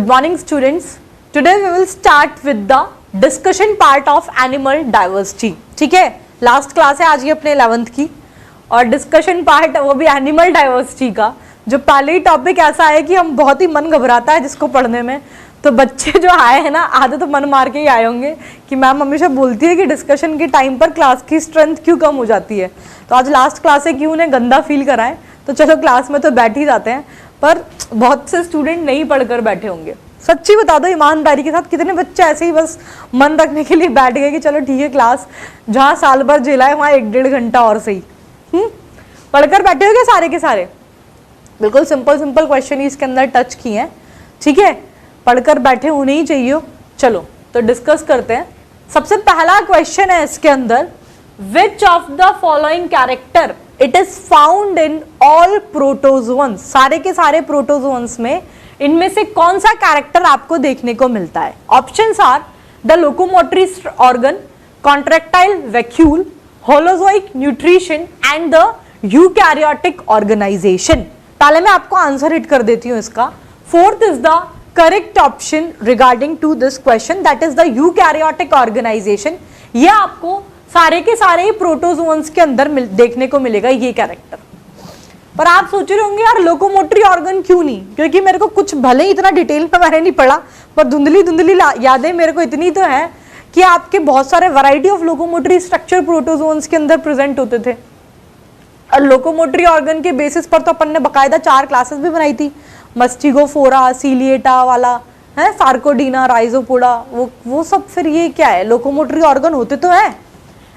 Good morning students. Today we will start with the discussion part of animal diversity. ठीक है, last class है आज ये अपने 11th की और डिस्कशन पार्ट वो भी एनिमल डाइवर्सिटी का। जो पहले ही टॉपिक ऐसा है कि हम बहुत ही मन घबराता है जिसको पढ़ने में, तो बच्चे जो आए हैं ना आधे तो मन मार के ही आए होंगे कि मैम हमेशा बोलती है कि डिस्कशन के टाइम पर क्लास की स्ट्रेंथ क्यों कम हो जाती है। तो आज लास्ट क्लास है, क्यों उन्हें गंदा फील कराएं, तो चलो क्लास में तो बैठ ही जाते हैं। पर बहुत से स्टूडेंट नहीं पढ़कर बैठे होंगे। सच्ची बता दो ईमानदारी के साथ, कितने बच्चे ऐसे ही बस मन रखने के लिए बैठ गए कि चलो ठीक है क्लास जहाँ साल भर झेला है वहाँ 1-1.5 घंटा और सही पढ़कर बैठे हो क्या सारे के सारे? बिल्कुल सिंपल सिंपल क्वेश्चन ही इसके अंदर टच किए हैं, ठीक है, पढ़कर बैठे होने ही चाहिए। चलो तो डिस्कस करते हैं। सबसे पहला क्वेश्चन है इसके अंदर, विच of the following character it is found in all protozoans. सारे के सारे प्रोटोजोअन्स में इनमें से कौन सा कैरेक्टर आपको देखने को मिलता है? Options are the locomotory organ, contractile vacuole, holozoic nutrition and the eukaryotic organisation. पहले मैं आपको आंसर हिट कर देती हूं इसका। Fourth is the correct option regarding to this question, that is the eukaryotic organisation. ये आपको सारे के सारे प्रोटोजोअन्स के अंदर देखने को मिलेगा ये कैरेक्टर। पर आप सोच रहे होंगे यार लोकोमोटरी ऑर्गन क्यों नहीं, क्योंकि मेरे को कुछ भले ही इतना डिटेल में मैंने नहीं पढ़ा, पर धुंधली धुंधली यादें मेरे को इतनी तो है कि आपके बहुत सारे variety of locomotory structure protozoans के अंदर प्रेजेंट होते थे। और लोकोमोटरी ऑर्गन के बेसिस पर तो अपन ने बकायदा 4 क्लासेस भी बनाई थी, मस्टिगोफोरा, सीलिएटा वाला है, सार्कोडीना, राइजोपोडा, वो सब। फिर ये क्या है, लोकोमोटरी ऑर्गन होते तो है।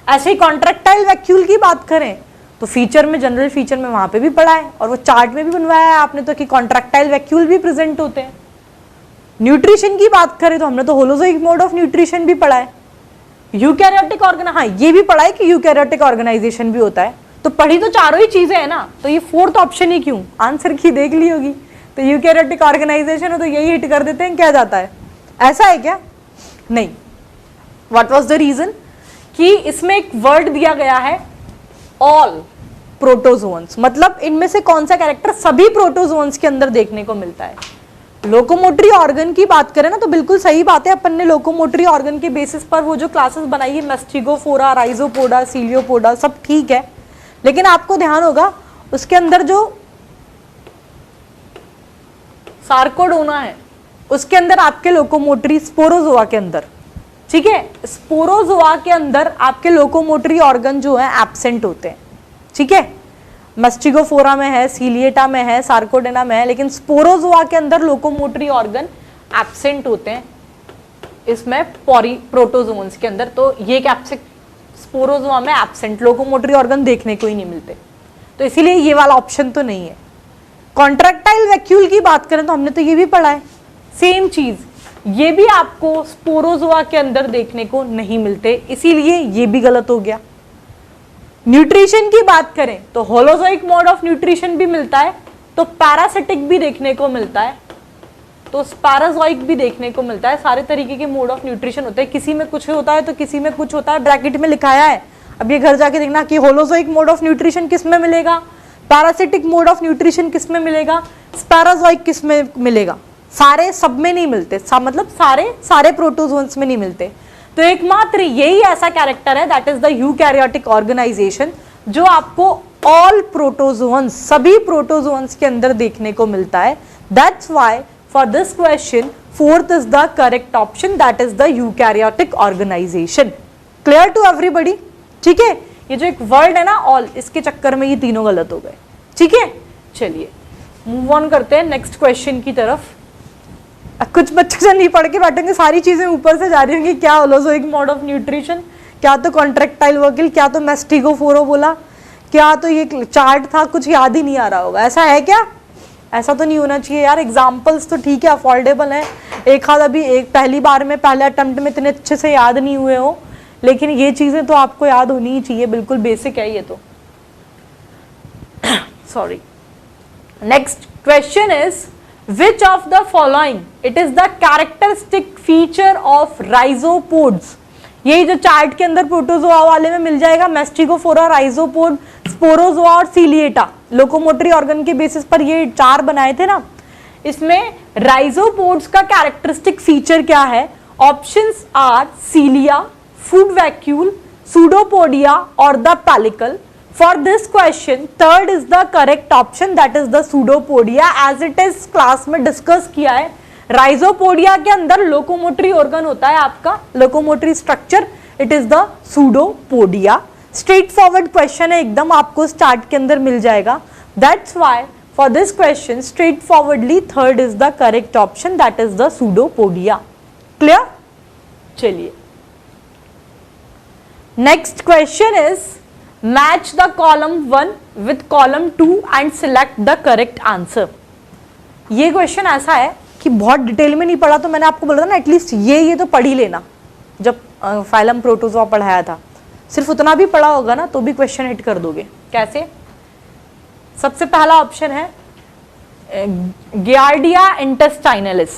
ऐसे ही कॉन्ट्रैक्टाइल वैक्यूल की बात करें तो फीचर में, जनरल फीचर में वहां पे भी पढ़ा है और वो चार्ट में भी बनवाया है आपने तो कि कॉन्ट्रैक्टाइल वैक्यूल भी प्रेजेंट होते हैं। न्यूट्रिशन की बात करें तो हमने तो होलोजोइक मोड ऑफ न्यूट्रिशन भी पढ़ा है। यूकैरियोटिक ऑर्गन, हाँ ये भी पढ़ा है कि यूकैरियोटिक ऑर्गेनाइजेशन भी होता है। तो पढ़ी तो चारों ही चीजें है ना, तो ये फोर्थ ऑप्शन ही क्यों? आंसर की देख ली होगी तो यूकैरियोटिक ऑर्गेनाइजेशन हो तो यही हिट कर देते हैं, क्या जाता है? ऐसा है क्या? नहीं। व्हाट वाज द रीजन कि इसमें एक वर्ड दिया गया है ऑल प्रोटोजोअन्स, मतलब इनमें से कौन सा कैरेक्टर सभी प्रोटोजोअन्स के अंदर देखने को मिलता है। लोकोमोटरी ऑर्गन की बात करें ना तो बिल्कुल सही बात है, अपन ने लोकोमोटरी ऑर्गन के बेसिस पर वो जो क्लासेस बनाई है, मस्टिगोफोरा, राइजोपोडा, सीलियोपोडा, सब ठीक है। लेकिन आपको ध्यान होगा उसके अंदर जो सार्कोडोना है उसके अंदर आपके लोकोमोटरी, स्पोरोजोआ के अंदर, ठीक है, स्पोरोजोआ के अंदर आपके लोकोमोटरी ऑर्गन जो है एब्सेंट होते हैं, ठीक है। मस्टिगोफोरा में है, सीलिएटा में है, सार्कोडेना में है, लेकिन स्पोरोजोआ के अंदर लोकोमोटरी ऑर्गन एब्सेंट होते हैं इसमें प्रोटोजोन्स के अंदर। तो ये कैप्सिक स्पोरोजोआ में एब्सेंट लोकोमोटरी ऑर्गन देखने को ही नहीं मिलते, तो इसीलिए ये वाला ऑप्शन तो नहीं है। कॉन्ट्रैक्टाइल वैक्यूल की बात करें तो हमने तो ये भी पढ़ा है, सेम चीज, ये भी आपको स्पोरोजोआ के अंदर देखने को नहीं मिलते, इसीलिए ये भी गलत हो गया। न्यूट्रिशन की बात करें तो होलोजोइक मोड ऑफ न्यूट्रिशन भी मिलता है, तो पैरासिटिक भी देखने को मिलता है, तो स्पैराजोइक भी देखने को मिलता है। सारे तरीके के मोड ऑफ न्यूट्रिशन होते हैं, किसी में कुछ होता है तो किसी में कुछ होता है। ब्रैकेट में लिखाया है, अब ये घर जाके देखना कि होलोजोइक मोड ऑफ न्यूट्रिशन किस में मिलेगा, पैरासिटिक मोड ऑफ न्यूट्रिशन किस में मिलेगा, स्पैराजोइक किस में मिलेगा। सारे सब में नहीं मिलते, मतलब सारे प्रोटोजोन्स में नहीं मिलते। तो एकमात्र यही ऐसा कैरेक्टर है, that is the eukaryotic organisation, जो आपको ऑल प्रोटोजोन्स, सभी प्रोटोजोन्स के अंदर देखने को मिलता है। That's why for this question fourth is the correct option, that is the eukaryotic organisation. Clear to everybody? ठीक है, ये जो एक वर्ड है ना ऑल, इसके चक्कर में ये तीनों गलत हो गए, ठीक है। चलिए मूव ऑन करते हैं नेक्स्ट क्वेश्चन की तरफ। कुछ बच्चे जो नहीं पढ़ के बैठेंगे, सारी चीजें ऊपर से जा रही होंगी, क्या होलोजोइक मोड ऑफ न्यूट्रिशन, क्या तो कॉन्ट्रैक्टाइल वैक्यूल, क्या तो मस्टिगोफोरा बोला, क्या तो ये चार्ट था, कुछ याद ही नहीं आ रहा होगा। ऐसा है क्या? ऐसा तो नहीं होना चाहिए यार। एग्जाम्पल्स तो ठीक है, अफोर्डेबल है, एक हाथ अभी एक पहली बार में, पहले अटेम्प्ट में इतने अच्छे से याद नहीं हुए हो, लेकिन ये चीजें तो आपको याद होनी ही चाहिए, बिल्कुल बेसिक है ये तो। Sorry. Next question is which of the following it is the characteristic feature of rhizopods। यही जो चार्ट के अंदर प्रोटोजोआ वाले में मिल जाएगा, मस्टिगोफोरा, राइजोपोड, स्पोरोजोआ और सीलिएटा, लोकोमोटरी ऑर्गन के बेसिस पर ये 4 बनाए थे ना, इसमें राइजोपोड्स का कैरेक्टरिस्टिक फीचर क्या है? Options are cilia, food vacuole, pseudopodia और the pellicle. For this question third is the correct option, that is the pseudopodia. As it is class में डिस्कस किया है, राइजोपोडिया के अंदर लोकोमोटरी ऑर्गन होता है आपका, locomotory structure, it is the pseudopodia. Straight forward question है एकदम, आपको स्टार्ट के अंदर मिल जाएगा. That's why for this question straight forwardly third is the correct option, that is the pseudopodia. Clear? चलिए next question is match the column 1 with column 2 and select the correct answer. ये question ऐसा है कि बहुत detail में नहीं पढ़ा, तो मैंने आपको बोला था ना एटलीस्ट ये तो पढ़ ही लेना. जब फाइलम प्रोटोजोआ पढ़ाया था, सिर्फ उतना भी पढ़ा होगा ना तो भी क्वेश्चन हिट कर दोगे. कैसे? सबसे पहला ऑप्शन है गियार्डिया इंटेस्टाइनलिस.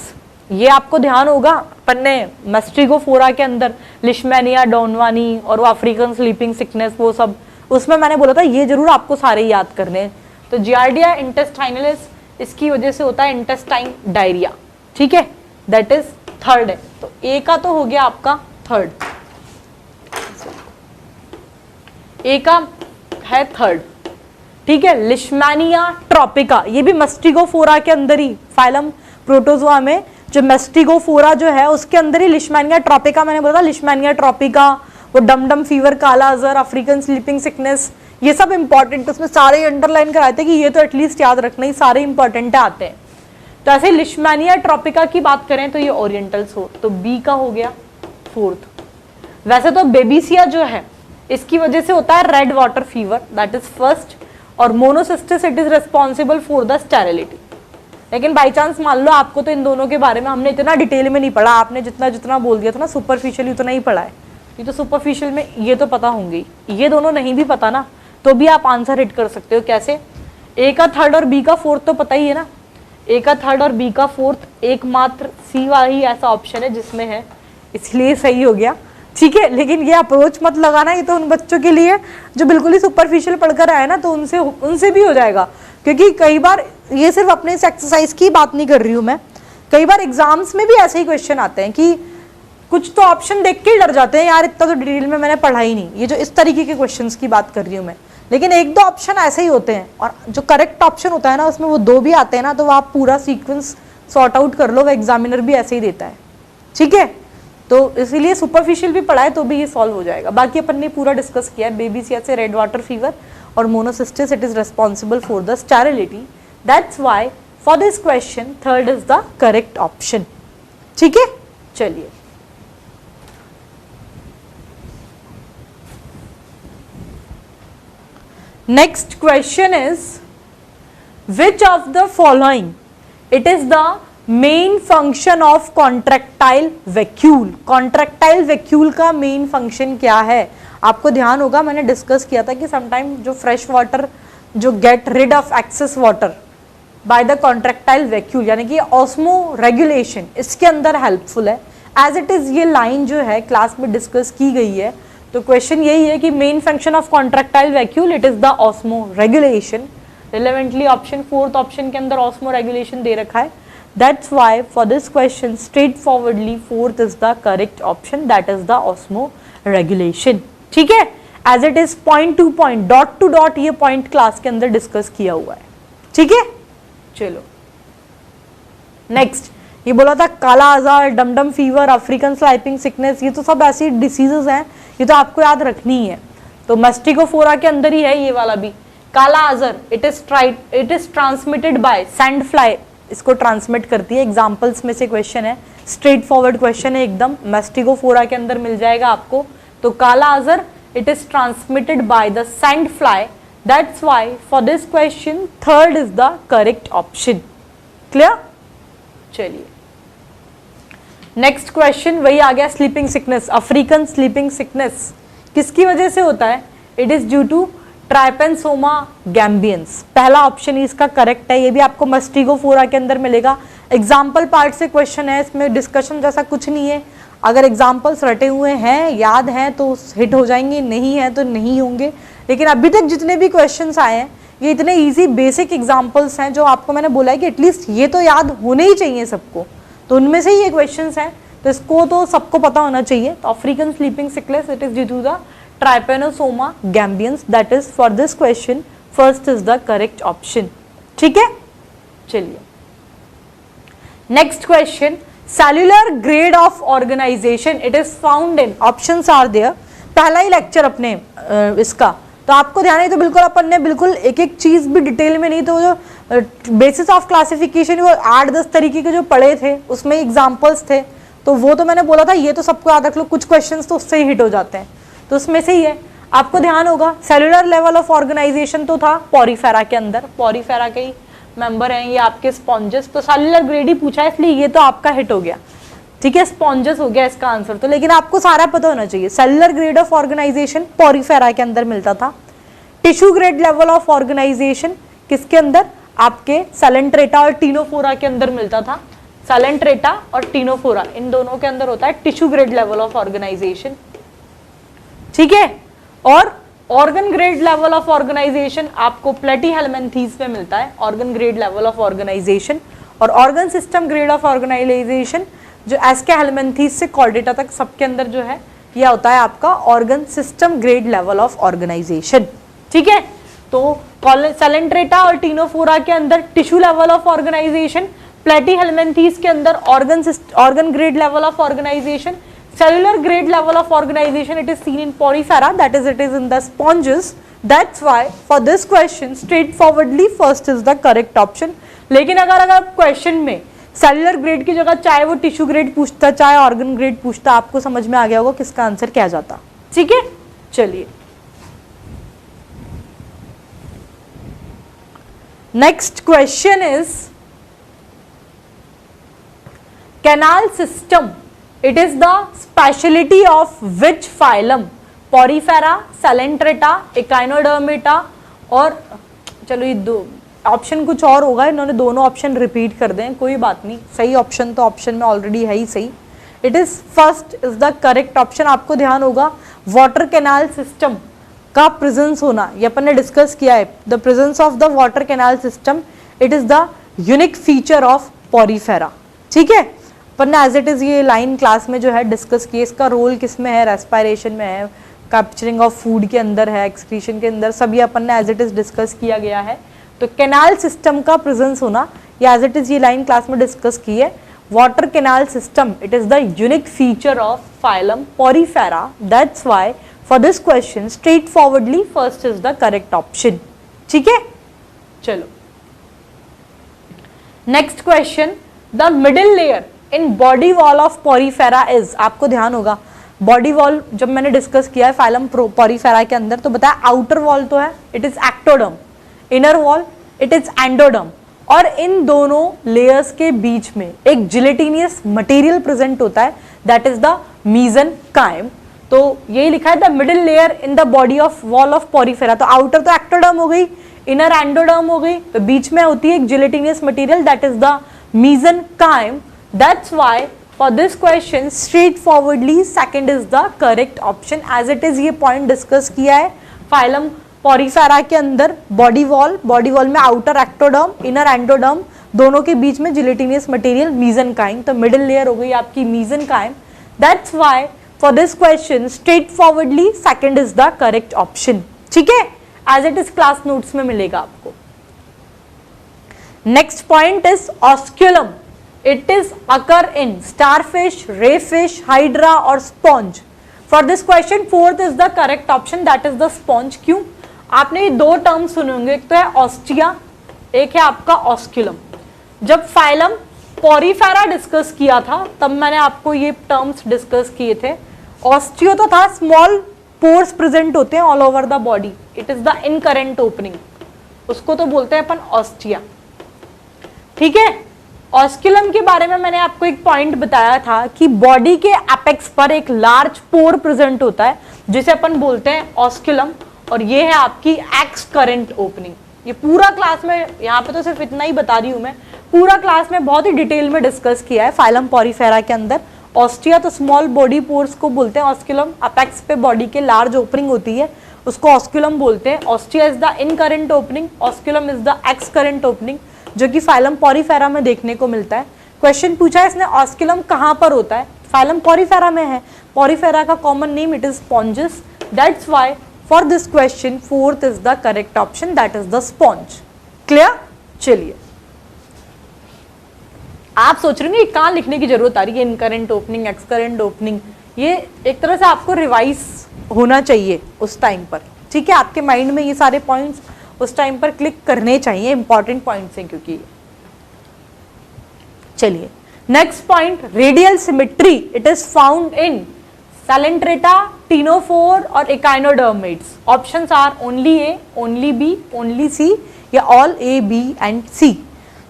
ये आपको ध्यान होगा, अपन ने मैस्ट्रिगोफोरा के अंदर लिशमैनिया डोनवानी और वो अफ्रीकन स्लीपिंग सिकनेस वो सब, उसमें मैंने बोला था ये जरूर आपको सारे याद करने हैं. तो गियार्डिया इंटेस्टाइनलिस, इसकी वजह से होता है इंटेस्टाइन डायरिया. ठीक है, दैट इज थर्ड है. तो ए का तो हो गया आपका थर्ड, ए का है थर्ड. ठीक है, लिशमैनिया ट्रॉपिका, ये भी मैस्ट्रिगोफोरा के अंदर ही, फाइलम प्रोटोजोआ में जो मैस्ट्रिगोफोरा जो है उसके अंदर ही लिशमैनिया ट्रॉपिका, मैंने बोला था लिशमैनिया ट्रॉपिका, वो डम फीवर, काला अजहर, अफ्रीकन स्लीपिंग सिकनेस, ये सब इंपॉर्टेंट, उसमें सारे अंडरलाइन कराए थे कि ये तो एटलीस्ट याद रखना ही, सारे इंपॉर्टेंट आते हैं. तो ऐसे लिशमैनिया ट्रॉपिका की बात करें तो ये ओरिएंटल्स हो, तो बी का हो गया फोर्थ. वैसे तो बेबीसिया जो है इसकी वजह से होता है red water fever, that is first, और Monocystis it is responsible for the sterility. लेकिन बाई चांस मान लो आपको तो इन दोनों के बारे में हमने इतना डिटेल में नहीं पढ़ा, आपने जितना जितना बोल दिया था ना सुपरफिशियली उतना ही पढ़ा है. ये तो सुपरफिशियल में ये तो पता होंगे, ये दोनों नहीं भी पता ना तो भी आप आंसर हिट कर सकते हो. कैसे? ए का थर्ड और बी का फोर्थ तो पता ही है ना. ए का थर्ड और बी का फोर्थ, एकमात्र सी वाला ही ऐसा ऑप्शन है जिसमें है, इसलिए सही हो गया. ठीक है, लेकिन ये अप्रोच मत लगाना, ये तो उन बच्चों के लिए जो बिल्कुल ही सुपरफिशियल पढ़कर आए ना, तो उनसे भी हो जाएगा. क्योंकि कई बार ये सिर्फ अपने इस एक्सरसाइज की बात नहीं कर रही हूँ मैं, कई बार एग्जाम्स में भी ऐसे ही क्वेश्चन आते हैं कि कुछ तो ऑप्शन देख के ही डर जाते हैं, यार इतना तो डिटेल में मैंने पढ़ा ही नहीं. ये जो इस तरीके के क्वेश्चंस की बात कर रही हूँ मैं, लेकिन एक दो ऑप्शन ऐसे ही होते हैं और जो करेक्ट ऑप्शन होता है ना उसमें वो दो भी आते हैं ना, तो वो आप पूरा सीक्वेंस सॉर्ट आउट कर लो, वो एग्जामिनर भी ऐसे ही देता है. ठीक है, तो इसीलिए सुपरफिशियल भी पढ़ाए तो भी ये सॉल्व हो जाएगा. बाकी अपन ने पूरा डिस्कस किया है, बेबीसिया से रेड वाटर फीवर और Monocystis it is responsible for the sterility. That's why for this question third is the correct option. ठीक है, चलिए next question is which of the following it is the main function of contractile vacuole. Contractile vacuole का main function क्या है? आपको ध्यान होगा मैंने डिस्कस किया था कि समटाइम जो फ्रेश वाटर जो get rid of excess water by the contractile vacuole, यानी कि ऑस्मो रेगुलेशन इसके अंदर हेल्पफुल है. एज इट इज ये लाइन जो है क्लास में डिस्कस की गई है, तो क्वेश्चन यही है कि main function of contractile vacuole it is the osmoregulation. Relevantly option fourth option के अंदर ऑस्मो रेगुलेशन दे रखा है. That's why for this question straightforwardly fourth is the correct option, that is the osmoregulation. ठीक है, as it is point to point, dot to dot ये point class के अंदर discuss किया हुआ है. ठीक है, चलो नेक्स्ट ये बोला था काला आजार, डमडम फीवर, अफ्रीकन स्लाइपिंग सिकनेस, ये तो सब ऐसी डिसीजेज हैं, ये तो आपको याद रखनी है. तो मैस्टिगोफोरा के अंदर ही है ये वाला भी. काला azar it is transmitted bye sand fly, इसको ट्रांसमिट करती है. एग्जाम्पल्स में से क्वेश्चन है, स्ट्रेट फॉरवर्ड क्वेश्चन है एकदम, मैस्टिगोफोरा के अंदर मिल जाएगा आपको. तो kala azar it is transmitted by the sand fly. That's why for this question third is the correct option. Clear? चलिए नेक्स्ट क्वेश्चन वही आ गया, sleeping sickness. African sleeping sickness किसकी वजह से होता है? It is due to Trypanosoma gambiense. पहला ऑप्शन इसका करेक्ट है, ये भी आपको मैस्टिगोफोरा के अंदर मिलेगा. एग्जाम्पल पार्ट से क्वेश्चन है, इसमें डिस्कशन जैसा कुछ नहीं है. अगर एग्जाम्पल्स रटे हुए हैं, याद हैं तो हिट हो जाएंगे, नहीं है तो नहीं होंगे. लेकिन अभी तक जितने भी क्वेश्चंस आए हैं ये इतने इजी बेसिक एग्जांपल्स हैं जो आपको मैंने बोला है कि एटलीस्ट ये तो याद होने ही चाहिए सबको, तो उनमें से ही ये क्वेश्चंस हैं, तो इसको तो सबको पता होना चाहिए। तो African sleeping sickness it is due to the Trypanosoma gambiense, that is for this question first is the correct option. ठीक है, चलिए next question, cellular grade of organisation it is found in, options are there, पहला ही lecture अपने इसका, तो आपको ध्यान है, तो बिल्कुल अपन ने बिल्कुल एक एक चीज भी डिटेल में नहीं, तो जो बेसिस ऑफ क्लासिफिकेशन वो 8-10 तरीके के जो पढ़े थे उसमें एग्जांपल्स थे, तो वो तो मैंने बोला था ये तो सबको याद रख लो, कुछ क्वेश्चंस तो उससे ही हिट हो जाते हैं, तो उसमें से ही है। आपको ध्यान होगा सेल्युलर लेवल ऑफ ऑर्गेनाइजेशन तो था पॉरीफेरा के अंदर, पॉरीफेरा के ही मेंबर हैं ये आपके स्पॉन्जेस, तो सेल्युलर ग्रेड ही पूछा है इसलिए ये तो आपका हिट हो गया। ठीक है, स्पॉन्जेस हो गया इसका आंसर, तो लेकिन आपको सारा पता होना चाहिए। Cellular grade of organisation Porifera के अंदर मिलता था। Tissue grade level of organisation किसके अंदर, आपके सेलेंट्रेटा और टीनोफोरा के अंदर मिलता था। सेलेंट्रेटा और टीनोफोरा इन दोनों के अंदर होता है tissue grade level of organisation. ठीक है, और organ grade level of organisation आपको प्लेटीहेल्मिन्थेस में मिलता है, organ grade level of organisation. और organ system grade of organisation जो एस्केहेल्मिन्थेस से कॉर्डेटा तक सबके अंदर जो है यह होता है आपका organ system grade level of organisation. ठीक है, तो सेलेंट्रेटा और टीनोफोरा के अंदर tissue level of organisation, Platyhelminthes के अंदर organ grade level of organisation, cellular grade level of organization it is seen in porifera, that is it is in the sponges, that's why for this question straightforwardly first is the correct option। लेकिन अगर question में cellular grade की जगह चाहे वो tissue grade पूछता चाहे organ grade पूछता, आपको समझ में आ गया होगा किसका आंसर क्या जाता। ठीक है, चलिए next question is canal system it is the specialty of which phylum, porifera, salentrata, echinodermata, और चलो ये दो ऑप्शन कुछ और होगा, इन्होंने दोनों ऑप्शन रिपीट कर दें, कोई बात नहीं, सही ऑप्शन तो ऑप्शन में ऑलरेडी है ही सही। It is first is the correct option. आपको ध्यान होगा वाटर कैनाल सिस्टम का प्रेजेंस होना, ये अपन ने डिस्कस किया है, the presence of the water canal system it is the unique feature of Porifera. ठीक है, अपन ने एज इट इज ये लाइन क्लास में जो है डिस्कस किए, इसका रोल किस में है, रेस्पिरेशन में है, कैप्चरिंग ऑफ फूड के अंदर है, एक्सक्रीशन के अंदर, सब ये अपन ने एज इट इज डिस्कस किया गया है। तो कैनाल सिस्टम का प्रेजेंस होना ये एज इट इज ये लाइन क्लास में डिस्कस की है। Water canal system it is the unique feature of phylum Porifera, that's why for this question straight forwardly first is the correct option. ठीक है, चलो next question, the middle layer in body wall of Porifera is, आपको ध्यान होगा body wall जब मैंने discuss किया है फाइलम पोरीफेरा के अंदर, तो बताया आउटर वॉल तो है it is ectoderm, inner wall it is endoderm, और इन दोनों लेयर्स के बीच में एक जिलेटिनियस मटेरियल प्रेजेंट होता है, दैट इज द मीसेनकाइम। तो यही लिखा है the middle layer in the body of wall of Porifera, तो आउटर तो एक्टोडर्म हो गई, इनर एंडोडर्म हो गई, तो बीच में होती है एक gelatinous material that is the mesenchyme. That's why for this question straightforwardly second is the correct option, as it is ये point discuss किया है फाइलम पोरीफेरा के अंदर बॉडी वॉल में आउटर एक्टोडर्म इनर एंडोडर्म दोनों के बीच में जिलेटिनियस मटेरियल मीसेनकाइम, तो मिडिल लेयर हो गई आपकी मीसेनकाइम। That's why for this question straightforwardly second is the correct option। ठीक है, as it is class notes में मिलेगा आपको। Next point is osculum, it is occur in starfish, rayfish, hydra और sponge। For this question fourth is the correct option, that is the sponge। क्यों? आपने ये दो टर्म सुने होंगे, एक तो है ऑस्टिया, एक है आपका ऑस्क्यूलम। जब फाइलम पोरीफेरा डिस्कस किया था तब मैंने आपको ये टर्म्स डिस्कस किए थे। ऑस्टियो तो था स्मॉल पोर्स प्रेजेंट होते हैं all over the body, it is the incurrent opening, उसको तो बोलते हैं अपन ऑस्टिया। ठीक है, ऑस्क्यूलम के बारे में मैंने आपको एक पॉइंट बताया था कि बॉडी के एपेक्स पर एक लार्ज पोर प्रेजेंट होता है जिसे अपन बोलते हैं ऑस्क्यूलम, और ये है आपकी एक्स करंट ओपनिंग। ये पूरा क्लास में, यहाँ पे तो सिर्फ इतना ही बता रही हूँ मैं, पूरा क्लास में बहुत ही डिटेल में डिस्कस किया है फाइलम पोरीफेरा के अंदर। ऑस्टिया तो स्मॉल बॉडी पोर्स को बोलते हैं, ऑस्क्यूलम अपेक्स पे बॉडी के लार्ज ओपनिंग होती है, उसको ऑस्क्यूलम बोलते हैं। Ostia is the incurrent opening, osculum is the excurrent opening, जो कि फाइलम पॉरीफेरा में देखने को मिलता है। क्वेश्चन पूछा है इसने ऑस्क्यूलम कहाँ पर होता है, फाइलम पॉरीफेरा में है। पॉरीफेरा का common name it is sponges, that's why for this question fourth is the correct option, that is the sponge. Clear? चलिए, आप सोच रहे हैं कहाँ लिखने की जरूरत आ रही है, इनकरेंट ओपनिंग, एक्सकरेंट ओपनिंग, ये एक तरह से आपको रिवाइज होना चाहिए उस टाइम पर, ठीक है। आपके माइंड में ये सारे पॉइंट्स उस टाइम पर क्लिक करने चाहिए, इंपॉर्टेंट पॉइंट्स हैं क्योंकि। चलिए next point, radial symmetry it is found in Coelenterata, ctenophore और echinoderms. Options are only A, only B, only C या all A B and C.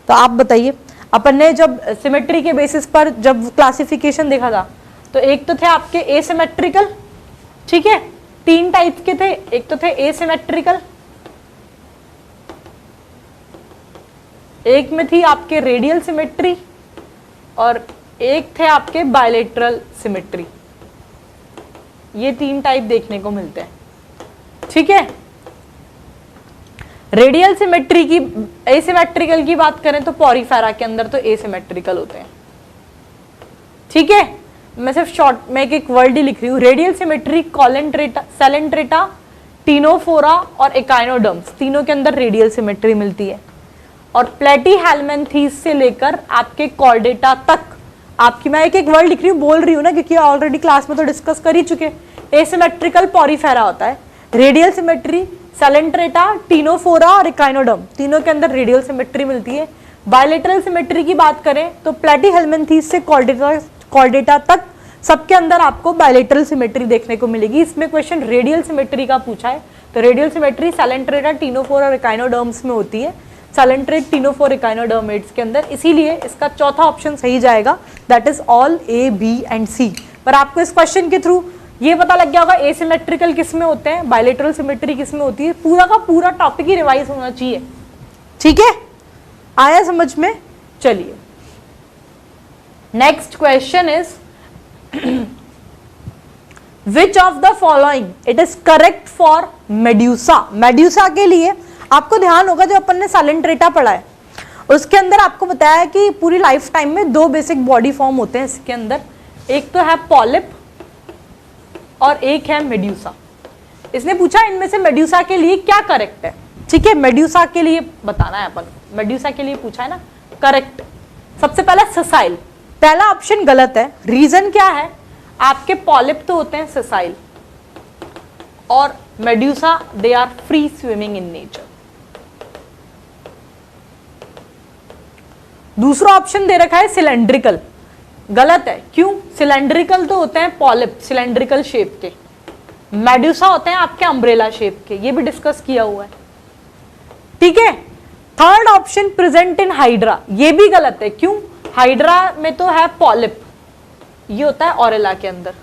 तो आप बताइए, अपन ने जब सिमेट्री के बेसिस पर जब क्लासिफिकेशन देखा था तो एक तो थे आपके एसिमेट्रिकल, ठीक है, 3 टाइप के थे। एक तो थे एसिमेट्रिकल, एक में थी आपके रेडियल सिमेट्री और एक थे आपके बायलेटरल सिमेट्री। ये 3 टाइप देखने को मिलते हैं, ठीक है। रेडियल सिमेट्री की, एसिमेट्रिकल की बात करें तो पॉरीफेरा के अंदर तो एसिमेट्रिकल होते हैं, ठीक है। मैं सिर्फ शॉर्ट में एक वर्ड ही लिख रही हूँ। रेडियल सिमेट्री कॉलेंट्रेटा, सैलेंट्रेटा, टीनोफोरा और एकाइनोडर्म्स, तीनों के अंदर रेडियल सिमेट्री मिलती है। और प्लेटीहेल्मिन्थीस से लेकर आपके कॉर्डेटा तक, आपकी मैं एक वर्ड लिख रही हूँ, बोल रही हूँ ना, क्योंकि ऑलरेडी क्लास में तो डिस्कस कर ही चुके। एसिमेट्रिकल पॉरीफेरा होता है, रेडियल सिमेट्री सैलेंट्रेटा, टीनोफोरा और एकाइनोडर्म, तीनों के अंदर रेडियल सिमेट्री मिलती है। बायलेटरल सिमेट्री की बात करें तो प्लेटीहेल्मिन्थीस से कॉर्डेटा तक सबके अंदर आपको बायलेटरल सिमेट्री देखने को मिलेगी। इसमें क्वेश्चन रेडियल सिमेट्री का पूछा है, तो रेडियल सिमेट्री सैलेंट्रेटा, टीनोफोर और एकाइनोडर्म्स में होती है, सैलेंट्रेट, टीनोफोर, एकाइनोडर्मेट्स के अंदर। इसीलिए इसका चौथा ऑप्शन सही जाएगा, that is all A, B and C. पर आपको इस क्वेश्चन के थ्रू ये पता लग गया होगा एसिमेट्रिकल किस में होते हैं, बायलेटरल सिमेट्री किस में होती है। पूरा का पूरा टॉपिक ही रिवाइज होना चाहिए, ठीक है। आया समझ में? चलिए next question is which of the following it is correct for medusa. Medusa के लिए आपको ध्यान होगा, जो अपन ने सैलेंट्रेटा पढ़ा है उसके अंदर आपको बताया कि पूरी लाइफ टाइम में 2 बेसिक बॉडी फॉर्म होते हैं इसके अंदर, एक तो है पॉलिप और एक है मेड्यूसा। इसने पूछा इनमें से मेड्यूसा के लिए क्या करेक्ट है, ठीक है। मेड्यूसा के लिए बताना है अपन, मेड्यूसा के लिए पूछा है ना, करेक्ट। सबसे पहला ससाइल, पहला ऑप्शन गलत है। रीजन क्या है, आपके पॉलिप तो होते हैं ससाइल और medusa they are free swimming in nature. दूसरा ऑप्शन दे रखा है सिलेंड्रिकल, गलत है। क्यों? सिलेंड्रिकल तो होते हैं पॉलिप, सिलेंड्रिकल शेप के, मेड्यूसा होते हैं आपके अम्ब्रेला शेप के, ये भी डिस्कस किया हुआ है, ठीक है। Third option present in hydra, ये भी गलत है। क्यों? हाइड्रा में तो है पॉलिप, ये होता है ऑरेला के अंदर।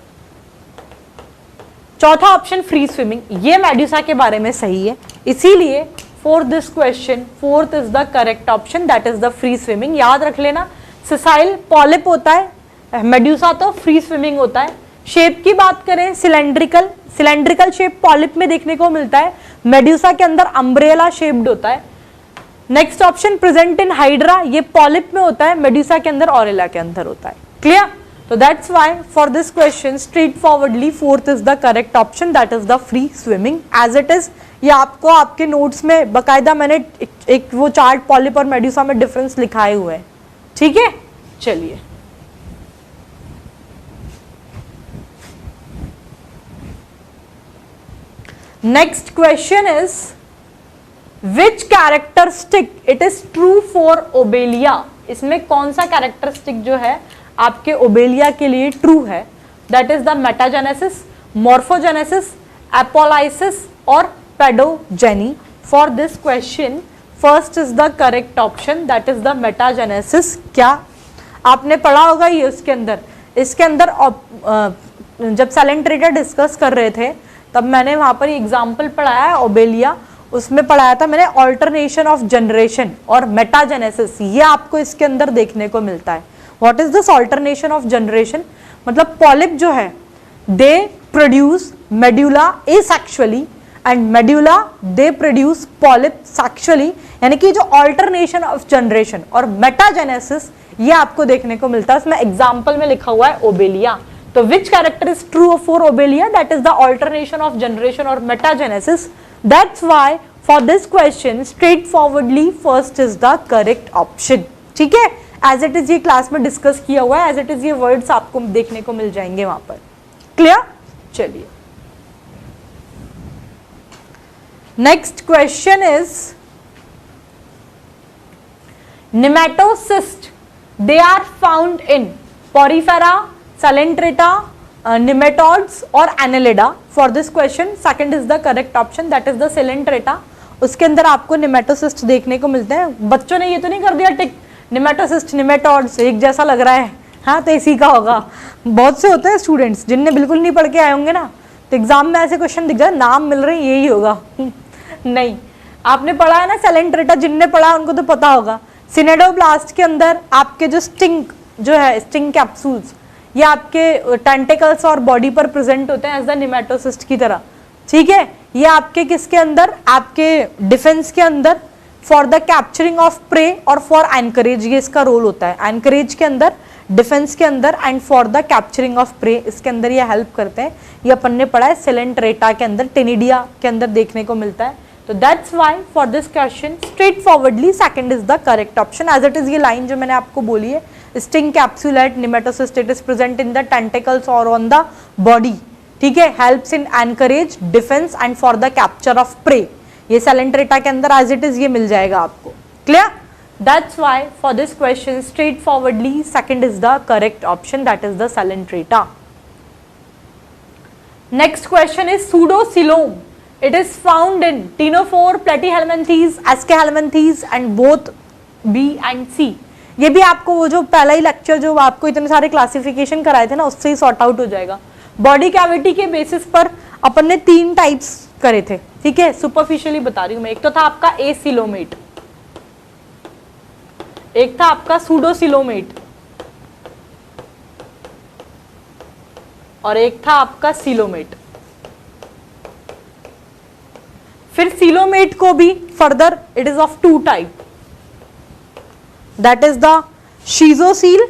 चौथा ऑप्शन फ्री स्विमिंग, ये मेड्यूसा के बारे में सही है। इसीलिए for this question fourth is the correct option, that is the free swimming. याद रख लेना, सिसाइल पॉलिप होता है, मेड्यूसा तो फ्री स्विमिंग होता है। शेप की बात करें सिलेंड्रिकल, सिलेंड्रिकल शेप पॉलिप में देखने को मिलता है, मेड्यूसा के अंदर अम्ब्रेला शेप्ड होता है। Next option present in hydra, ये पॉलिप में होता है, मेड्यूसा के अंदर ऑरेला के अंदर होता है। क्लियर? तो that's why for this question straight forwardly fourth is the correct option, that is the free swimming as it is. ये आपको आपके नोट्स में बकायदा मैंने एक वो चार्ट पॉलिप और मेड्यूसा में डिफरेंस लिखाए हुए हैं, ठीक है। चलिए next question is which characteristic it is true for Obelia. इसमें कौन सा कैरेक्टरिस्टिक जो है आपके ओबेलिया के लिए ट्रू है, that is the metagenesis, morphogenesis, apolysis और paedogeny. For this question first is the correct option, that is the metagenesis. क्या आपने पढ़ा होगा ये उसके अंदर, इसके अंदर जब सैलेंट्रेटा डिस्कस कर रहे थे तब मैंने वहां पर एग्जाम्पल पढ़ाया है ओबेलिया, उसमें पढ़ाया था मैंने ऑल्टरनेशन ऑफ जनरेशन और मेटाजेनेसिस, ये आपको इसके अंदर देखने को मिलता है। What is this alternation of generation? मतलब पॉलिप जो है they produce medulla asexually and medulla they produce polyp sexually, यानी कि जो ऑल्टरनेशन ऑफ जनरेशन और मेटाजेनेसिस ये आपको देखने को मिलता है। इसमें एग्जाम्पल में लिखा हुआ है ओबेलिया। तो which character is true for Obelia? That is the alternation of generation और metagenesis. That's why for this question straight forwardly first is the correct option. ठीक है, एज इट इज ये क्लास में डिस्कस किया हुआ है, as it is ये words आपको देखने को मिल जाएंगे वहां पर। क्लियर? चलिए next question is nematocyst they are found in Porifera, Coelenterata, nematodes और Annelida. For this question second is the correct option, that is the Coelenterata. उसके अंदर आपको नेमेटोसिस्ट देखने को मिलते हैं। बच्चों ने ये तो नहीं कर दिया टिक नेमेटोसिस्ट नेमेटोड्स एक जैसा लग रहा है? हाँ, तो इसी का होगा। बहुत से होते हैं स्टूडेंट्स जिनने बिल्कुल नहीं पढ़ के आए होंगे ना, तो एग्जाम में ऐसे क्वेश्चन दिख जाए, नाम मिल रहे यही होगा। नहीं, आपने पढ़ा है ना सैलेंट्रेटा, जिनने पढ़ा उनको तो पता होगा। सिनेडोब्लास्ट के अंदर आपके जो स्टिंग जो है, स्टिंग कैप्सूल्स, ये आपके टेंटिकल्स और बॉडी पर प्रेजेंट होते हैं एज द नेमेटोसिस्ट की तरह। ठीक है, ये आपके किसके अंदर? आपके डिफेंस के अंदर for the capturing of prey और फॉर एनकरेज, ये इसका रोल होता है। एनकरेज के अंदर, डिफेंस के अंदर and for the capturing of prey, इसके अंदर ये हेल्प करते हैं। ये अपन ने पढ़ा है सैलेंट्रेटा के अंदर, टेनिडिया के अंदर देखने को मिलता है। तो that's why for this question straight forwardly second is the correct option. As it is ये लाइन जो मैंने आपको बोली है, sting capsule at nematocyst, it is present in the tentacles और ऑन द बॉडी। ठीक है, helps in anchorage, defence and for the capture of prey. ये सैलेंट्रेटा के अंदर एज इट इज ये मिल जाएगा आपको। Clear? That's why for this question straight forwardly second is the correct option, that is the Coelenterata. Next question is pseudocoelom. It is found in ctenophore, platyhelminthes, ascahelminthes and both B and C. ये भी आपको वो जो पहला ही lecture जो आपको इतने सारे क्लासिफिकेशन कराए थे ना, उससे ही सॉर्ट आउट हो जाएगा। बॉडी कैविटी के बेसिस पर अपन ने 3 टाइप्स करे थे। ठीक है, सुपरफिशियली बता रही हूँ मैं। एक तो था आपका एसिलोमेट, एक था आपका सूडोसिलोमेट और एक था आपका सिलोमेट। फिर सिलोमेट को भी further it is of 2 type, that is the शीजोसील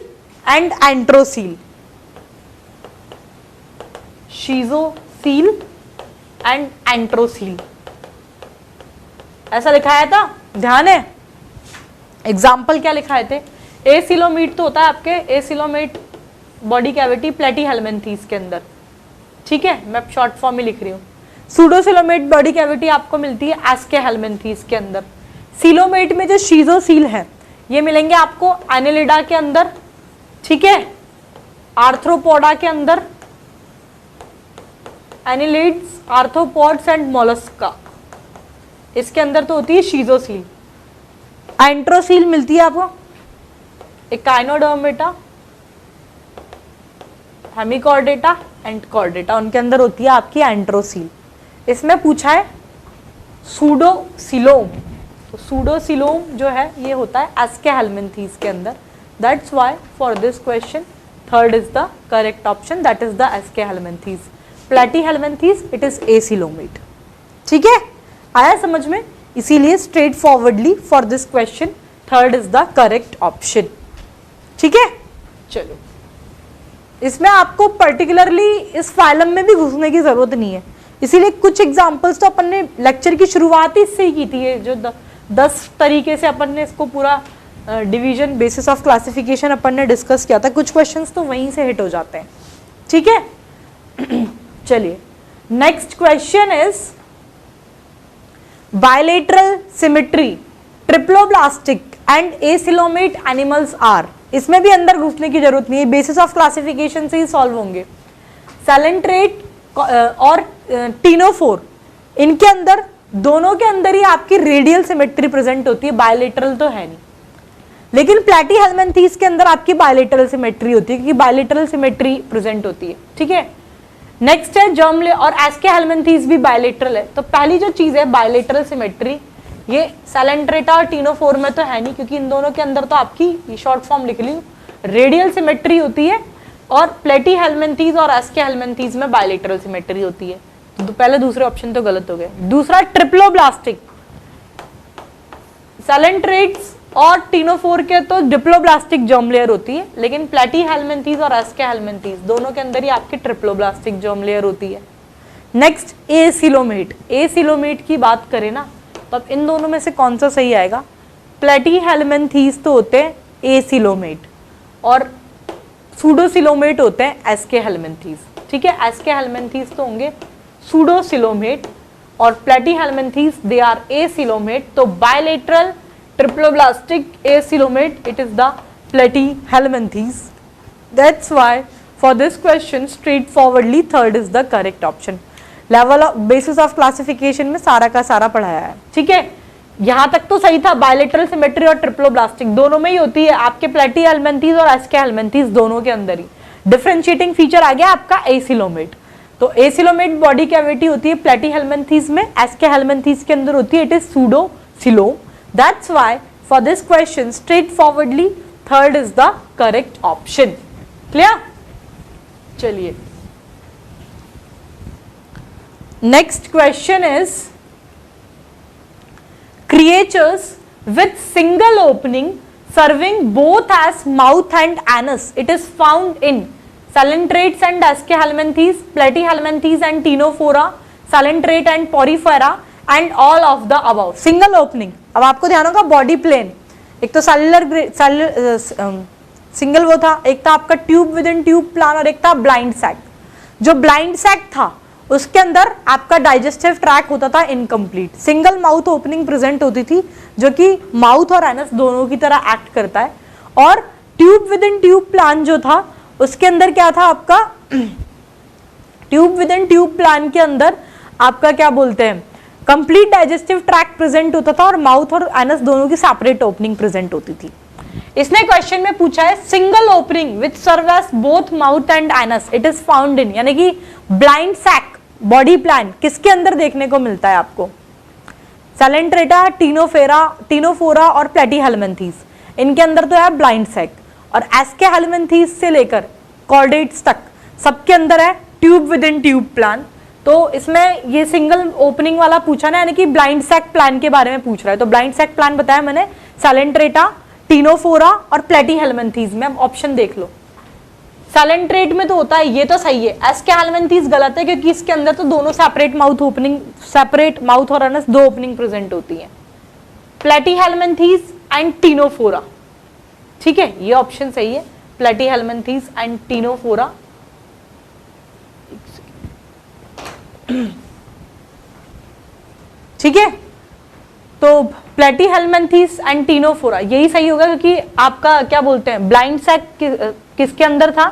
and एंट्रोसील। शीजोसील and एंट्रोसील ऐसा लिखाया था, ध्यान है? एग्जाम्पल क्या लिखाए थे? एसिलोमेट तो होता है आपके, एसिलोमेट बॉडी कैविटी प्लेटीहेल्मिन्थीज के अंदर। ठीक है, मैं शॉर्ट फॉर्म में लिख रही हूँ। सूडोसिलोमेट बॉडी कैविटी आपको मिलती है एस्केहेल्मिन्थीज के अंदर। सिलोमेट में जो शीजोसील है ये मिलेंगे आपको एनेलिडा के अंदर। ठीक है, आर्थ्रोपोडा के अंदर, एनिलिड्स, आर्थ्रोपोड्स एंड मोलस्का, इसके अंदर तो होती है शीजोसील। एंट्रोसील मिलती है आपको एकाइनोडर्मेटा, हेमिकॉर्डेटा एंड कॉर्डेटा, उनके अंदर होती है आपकी एंट्रोसील। इसमें पूछा है सूडोसिलोम, तो सूडोसिलोम जो है ये होता है एस्केहेल्मिन्थीज के अंदर। That's why for this question third is the correct option, that is the Aschelminthes. Platyhelminthes it is acoelomate. ठीक है, आया समझ में? इसीलिए straight forwardly for this question third is the correct option. ठीक है, चलो इसमें आपको पर्टिकुलरली इस फाइलम में भी घुसने की जरूरत नहीं है, इसीलिए कुछ एग्जांपल्स तो अपन ने लेक्चर की शुरुआत ही इससे ही की थी। जो 10 तरीके से अपन ने इसको पूरा डिवीजन बेसिस ऑफ क्लासिफिकेशन अपन ने डिस्कस किया था, कुछ क्वेश्चंस तो वहीं से हिट हो जाते हैं। ठीक है, चलिए next question is bilateral symmetry, triploblastic and acoelomate animals are. इसमें भी अंदर घुसने की जरूरत नहीं है, बेसिस ऑफ क्लासिफिकेशन से ही सॉल्व होंगे। सैलेंट्रेट और टीनोफोर, इनके अंदर दोनों के अंदर ही आपकी रेडियल सिमेट्री प्रेजेंट होती है, बायलेटरल तो है नहीं। लेकिन प्लेटीहेल्मिन्थीज के अंदर आपकी बायलेटरल सिमेट्री होती है, क्योंकि बायलेटरल सिमेट्री प्रेजेंट होती है। ठीक है, नेक्स्ट है जर्मले और एस्केहेल्मिन्थीज भी बायलेटरल है। तो पहली जो चीज है बायलेटरल सिमेट्री, ये सैलेंट्रेटा और टीनोफोर में तो है नहीं, क्योंकि इन दोनों के अंदर तो आपकी शॉर्ट फॉर्म लिख ली रेडियल सिमेट्री होती है, और प्लेटीहेल्मिन्थीज और एस्केहेल्मिन्थीज में बायलेटरल सिमेट्री होती है। तो पहले दूसरे ऑप्शन तो गलत हो गए। दूसरा ट्रिप्लोब्लास्टिक, सैलेंट्रेट्स और टीनोफोर के तो डिप्लोब्लास्टिक जर्म लेयर होती है, लेकिन प्लेटीहेल्मिन्थीज और एस्केहेल्मिन्थीज दोनों के अंदर ही आपकी ट्रिप्लोब्लास्टिक जर्म लेयर होती है। नेक्स्ट एसिलोमेट, एसिलोमेट की बात करें ना तो अब इन दोनों में से कौन सा सही आएगा? प्लेटीहेल्मिन्थीज तो होते हैं एसिलोमेट और सूडोसिलोमेट होते हैं एस्केहेल्मिन्थीज। ठीक है, एस्केहेल्मिन्थीज तो होंगे सूडोसिलोमेट और प्लेटीहेल्मिन्थीज दे आर एसिलोमेट। तो bilateral triploblastic acoelomate, it is the platyhelminthes. That's why for this question straightforwardly third is the correct option. Level of basis of classification में सारा का सारा पढ़ाया है। ठीक है, यहाँ तक तो सही था। बायलेटरल सिमेट्री और ट्रिप्लोब्लास्टिक दोनों में ही होती है आपके प्लेटीहेल्मिन्थीज और एस्केहेल्मिन्थीज दोनों के अंदर ही। डिफरेंशिएटिंग फीचर आ गया आपका एसिलोमेट। तो एसिलोमेट बॉडी कैविटी होती है प्लेटीहेल्मिन्थीज में, एस्केहेल्मिन्थीज के अंदर होती है it is pseudocoelom. That's why for this question straightforwardly third is the correct option. Clear? चलिए, next question is creatures with single opening serving both as mouth and anus. It is found in salentrates and Aschelminthes, Platyhelminthes and ctenophora, salentrate and porifera and all of the above. Single opening, अब आपको ध्यान होगा body plane, एक तो cellular single वो था, एक था आपका tube within tube plan और एक था ब्लाइंड सैक। जो ब्लाइंड सैक था उसके अंदर आपका डाइजेस्टिव ट्रैक होता था incomplete, single mouth opening present होती थी जो कि माउथ और एनस दोनों की तरह एक्ट करता है। और tube within tube plan जो था उसके अंदर क्या था आपका tube within tube plan के अंदर आपका क्या बोलते हैं कंप्लीट डाइजेस्टिव ट्रैक्ट प्रेजेंट होता था और माउथ और एनस दोनों की सेपरेट ओपनिंग प्रेजेंट होती थी। इसने क्वेश्चन में पूछा है single opening which serve as both mouth and anus, it is found in, यानी कि ब्लाइंड सैक बॉडी प्लान किसके अंदर देखने को मिलता है आपको? सैलेंट्रेटा, टीनोफोरा और प्लेटीहेल्मिन्थीज, इनके अंदर तो है ब्लाइंड सैक। और एस्केहेल्मिन्थीज से लेकर कॉर्डेट्स तक सबके अंदर है tube within tube plan. तो इसमें ये सिंगल ओपनिंग वाला पूछा ना, यानी कि ब्लाइंड सैक प्लान के बारे में पूछ रहा है। तो ब्लाइंड सैक प्लान बताया मैंने, सैलेंट्रेटा, टीनोफोरा और प्लेटीहेल्मिन्थीज में। अब ऑप्शन देख लो, सैलेंट्रेट में तो होता है, ये तो सही है। एस्केहेल्मिन्थीज गलत है क्योंकि इसके अंदर तो दोनों सेपरेट माउथ और एनस दो ओपनिंग प्रेजेंट होती है। प्लेटीहेल्मिन्थीज एंड टीनोफोरा, ठीक है, ये ऑप्शन सही है, प्लेटीहेल्मिन्थीज एंड टीनोफोरा। ठीक है, तो प्लेटीहेल्मिन्थीज एंड टीनोफोरा यही सही होगा क्योंकि आपका क्या बोलते हैं ब्लाइंड सैक किसके अंदर था?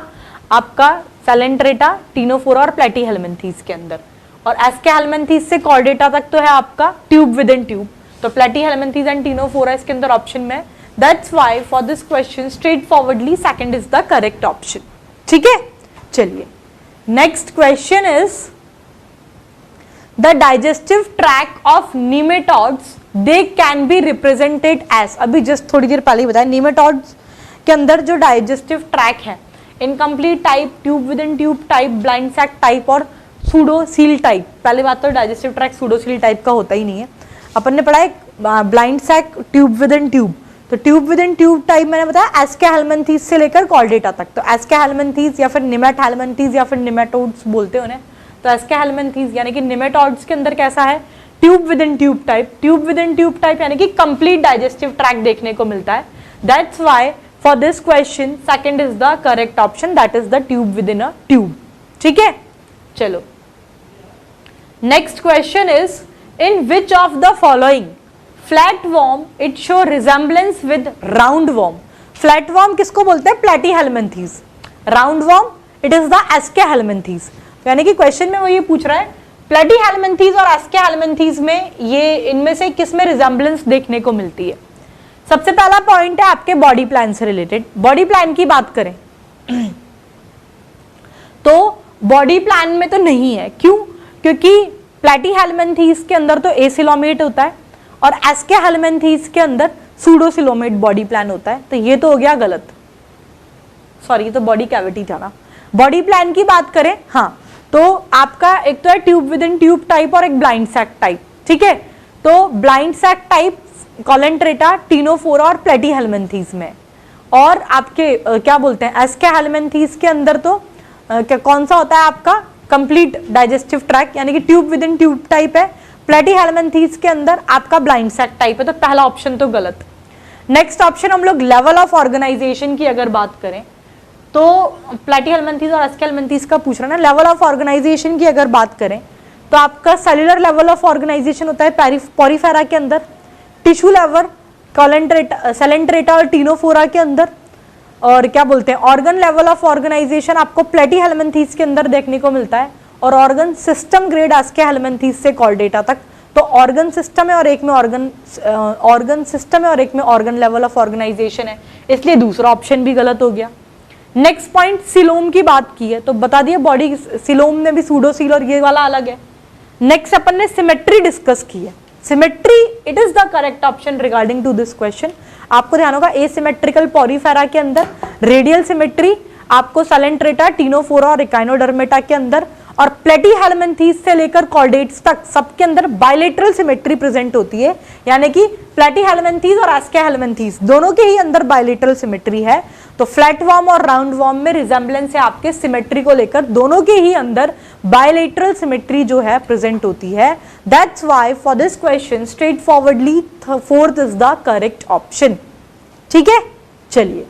आपका सैलेंट्रेटा, टीनोफोरा और प्लेटीहेल्मिन्थीज के अंदर। और एस्केहेल्मिन्थीज से कॉर्डेटा तक तो है आपका ट्यूब विद इन ट्यूब। तो प्लेटीहेल्मिन्थीज एंड टीनोफोरा इसके अंदर ऑप्शन में। That's why for this question straight forwardly second is the correct option. ठीक है, चलिए next question is the digestive tract of nematodes they can be represented as, अभी just थोड़ी देर पहले ही बताया, नीमेटोड्स के अंदर जो डाइजेस्टिव ट्रैक है incomplete type, tube within tube type, blind sac type और सूडोसील टाइप। पहली बात तो डाइजेस्टिव ट्रैक सूडोसील टाइप का होता ही नहीं है। अपन ने पढ़ा है blind sac, tube within tube. तो tube within tube type मैंने बताया एस्केहेल्मिन्थीज से लेकर कॉर्डेटा तक। तो एस्केहेल्मिन्थीज या फिर निमेटहेल्मिन्थीज या फिर निमेटोड्स बोलते हैं उन्हें। तो एस्केहेल्मिन्थीज यानी कि निमेटोड्स के अंदर कैसा है? Tube within tube type. Tube within tube type यानी कि कंप्लीट डाइजेस्टिव ट्रैक देखने को मिलता है। That's why for this question second is the correct option, that is the tube within a tube. ठीक है, चलो next question is in which of the following flatworm it show resemblance with roundworm. Flatworm किसको बोलते हैं? Platyhelminthes. Roundworm it is the Aschelminthes. यानी कि question में वो ये पूछ रहा है प्लेटीहेल्मिन्थीज और एस्केहेल्मिन्थीज में ये इनमें से किस में रिजेम्बलेंस देखने को मिलती है। सबसे पहला पॉइंट है आपके बॉडी प्लान से रिलेटेड। बॉडी प्लान की बात करें तो बॉडी प्लान में तो नहीं है। क्यों? क्योंकि प्लेटीहेल्मिन्थीज के अंदर तो एसिलोमेट होता है और एस्केहेल्मिन्थीज के अंदर सूडोसिलोमेट बॉडी प्लान होता है। तो ये तो हो गया गलत, सॉरी ये तो बॉडी कैविटी था ना। बॉडी प्लान की बात करें हाँ, तो आपका एक तो है tube within tube type और एक ब्लाइंड सैक टाइप, ठीक है। तो ब्लाइंड सैक टाइप कॉलेंट्रेटा, टीनोफोरा और प्लेटीहेल्मिन्थीज में, और आपके क्या बोलते हैं एस्केहेल्मिन्थीज के अंदर तो कौन सा होता है आपका कंप्लीट डाइजेस्टिव ट्रैक्ट, यानी कि tube within tube type है। प्लेटीहेल्मिन्थीज के अंदर आपका ब्लाइंड सैक टाइप है, तो पहला ऑप्शन तो गलत। नेक्स्ट ऑप्शन हम लोग लेवल ऑफ ऑर्गेनाइजेशन की अगर बात करें तो प्लेटीहेल्मिन्थीज और एस्केहेल्मिन्थीज का पूछ रहा है ना। लेवल ऑफ ऑर्गेनाइजेशन की अगर बात करें तो आपका सेलुलर लेवल ऑफ ऑर्गेनाइजेशन होता है पॉरीफेरा के अंदर, टिश्यू लेवल सेलेंट्रेटा और टीनोफोरा के अंदर, और क्या बोलते हैं ऑर्गन लेवल ऑफ ऑर्गेनाइजेशन आपको प्लेटीहेल्मिन्थीज के अंदर देखने को मिलता है, और ऑर्गन सिस्टम ग्रेड एस्केहेल्मिन्थीज से कॉर्डेटा तक। तो ऑर्गन सिस्टम है और एक में ऑर्गन सिस्टम है और एक में ऑर्गन लेवल ऑफ ऑर्गेनाइजेशन है, इसलिए दूसरा ऑप्शन भी गलत हो गया। नेक्स्ट पॉइंट, सिलोम की बात की है तो बता दिया बॉडी सिलोम में भी सूडोसील और ये वाला अलग है। नेक्स्ट अपन ने सिमेट्री डिस्कस की है। Symmetry it is the correct option regarding to this question. आपको ध्यान होगा एसिमेट्रिकल पॉरीफेरा के अंदर, रेडियल सिमेट्री आपको सेलेंट्रेटा, टीनोफोरा और इकाइनोडर्मेटा के अंदर, और प्लेटीहेल्मिन्थीज से लेकर कॉर्डेट्स तक सबके अंदर बायलेटरल सिमेट्री प्रेजेंट होती है, यानी कि प्लेटीहेल्मिन्थीज और एस्केहेल्मिन्थीज दोनों के ही अंदर बायलेटरल सिमेट्री है। तो फ्लैट वर्म और राउंड वर्म में रिजेम्बलेंस है आपके सिमेट्री को लेकर, दोनों के ही अंदर बायलेटरल सिमेट्री जो है प्रेजेंट होती है। That's why for this question straight forwardly fourth is the correct option, ठीक है। चलिए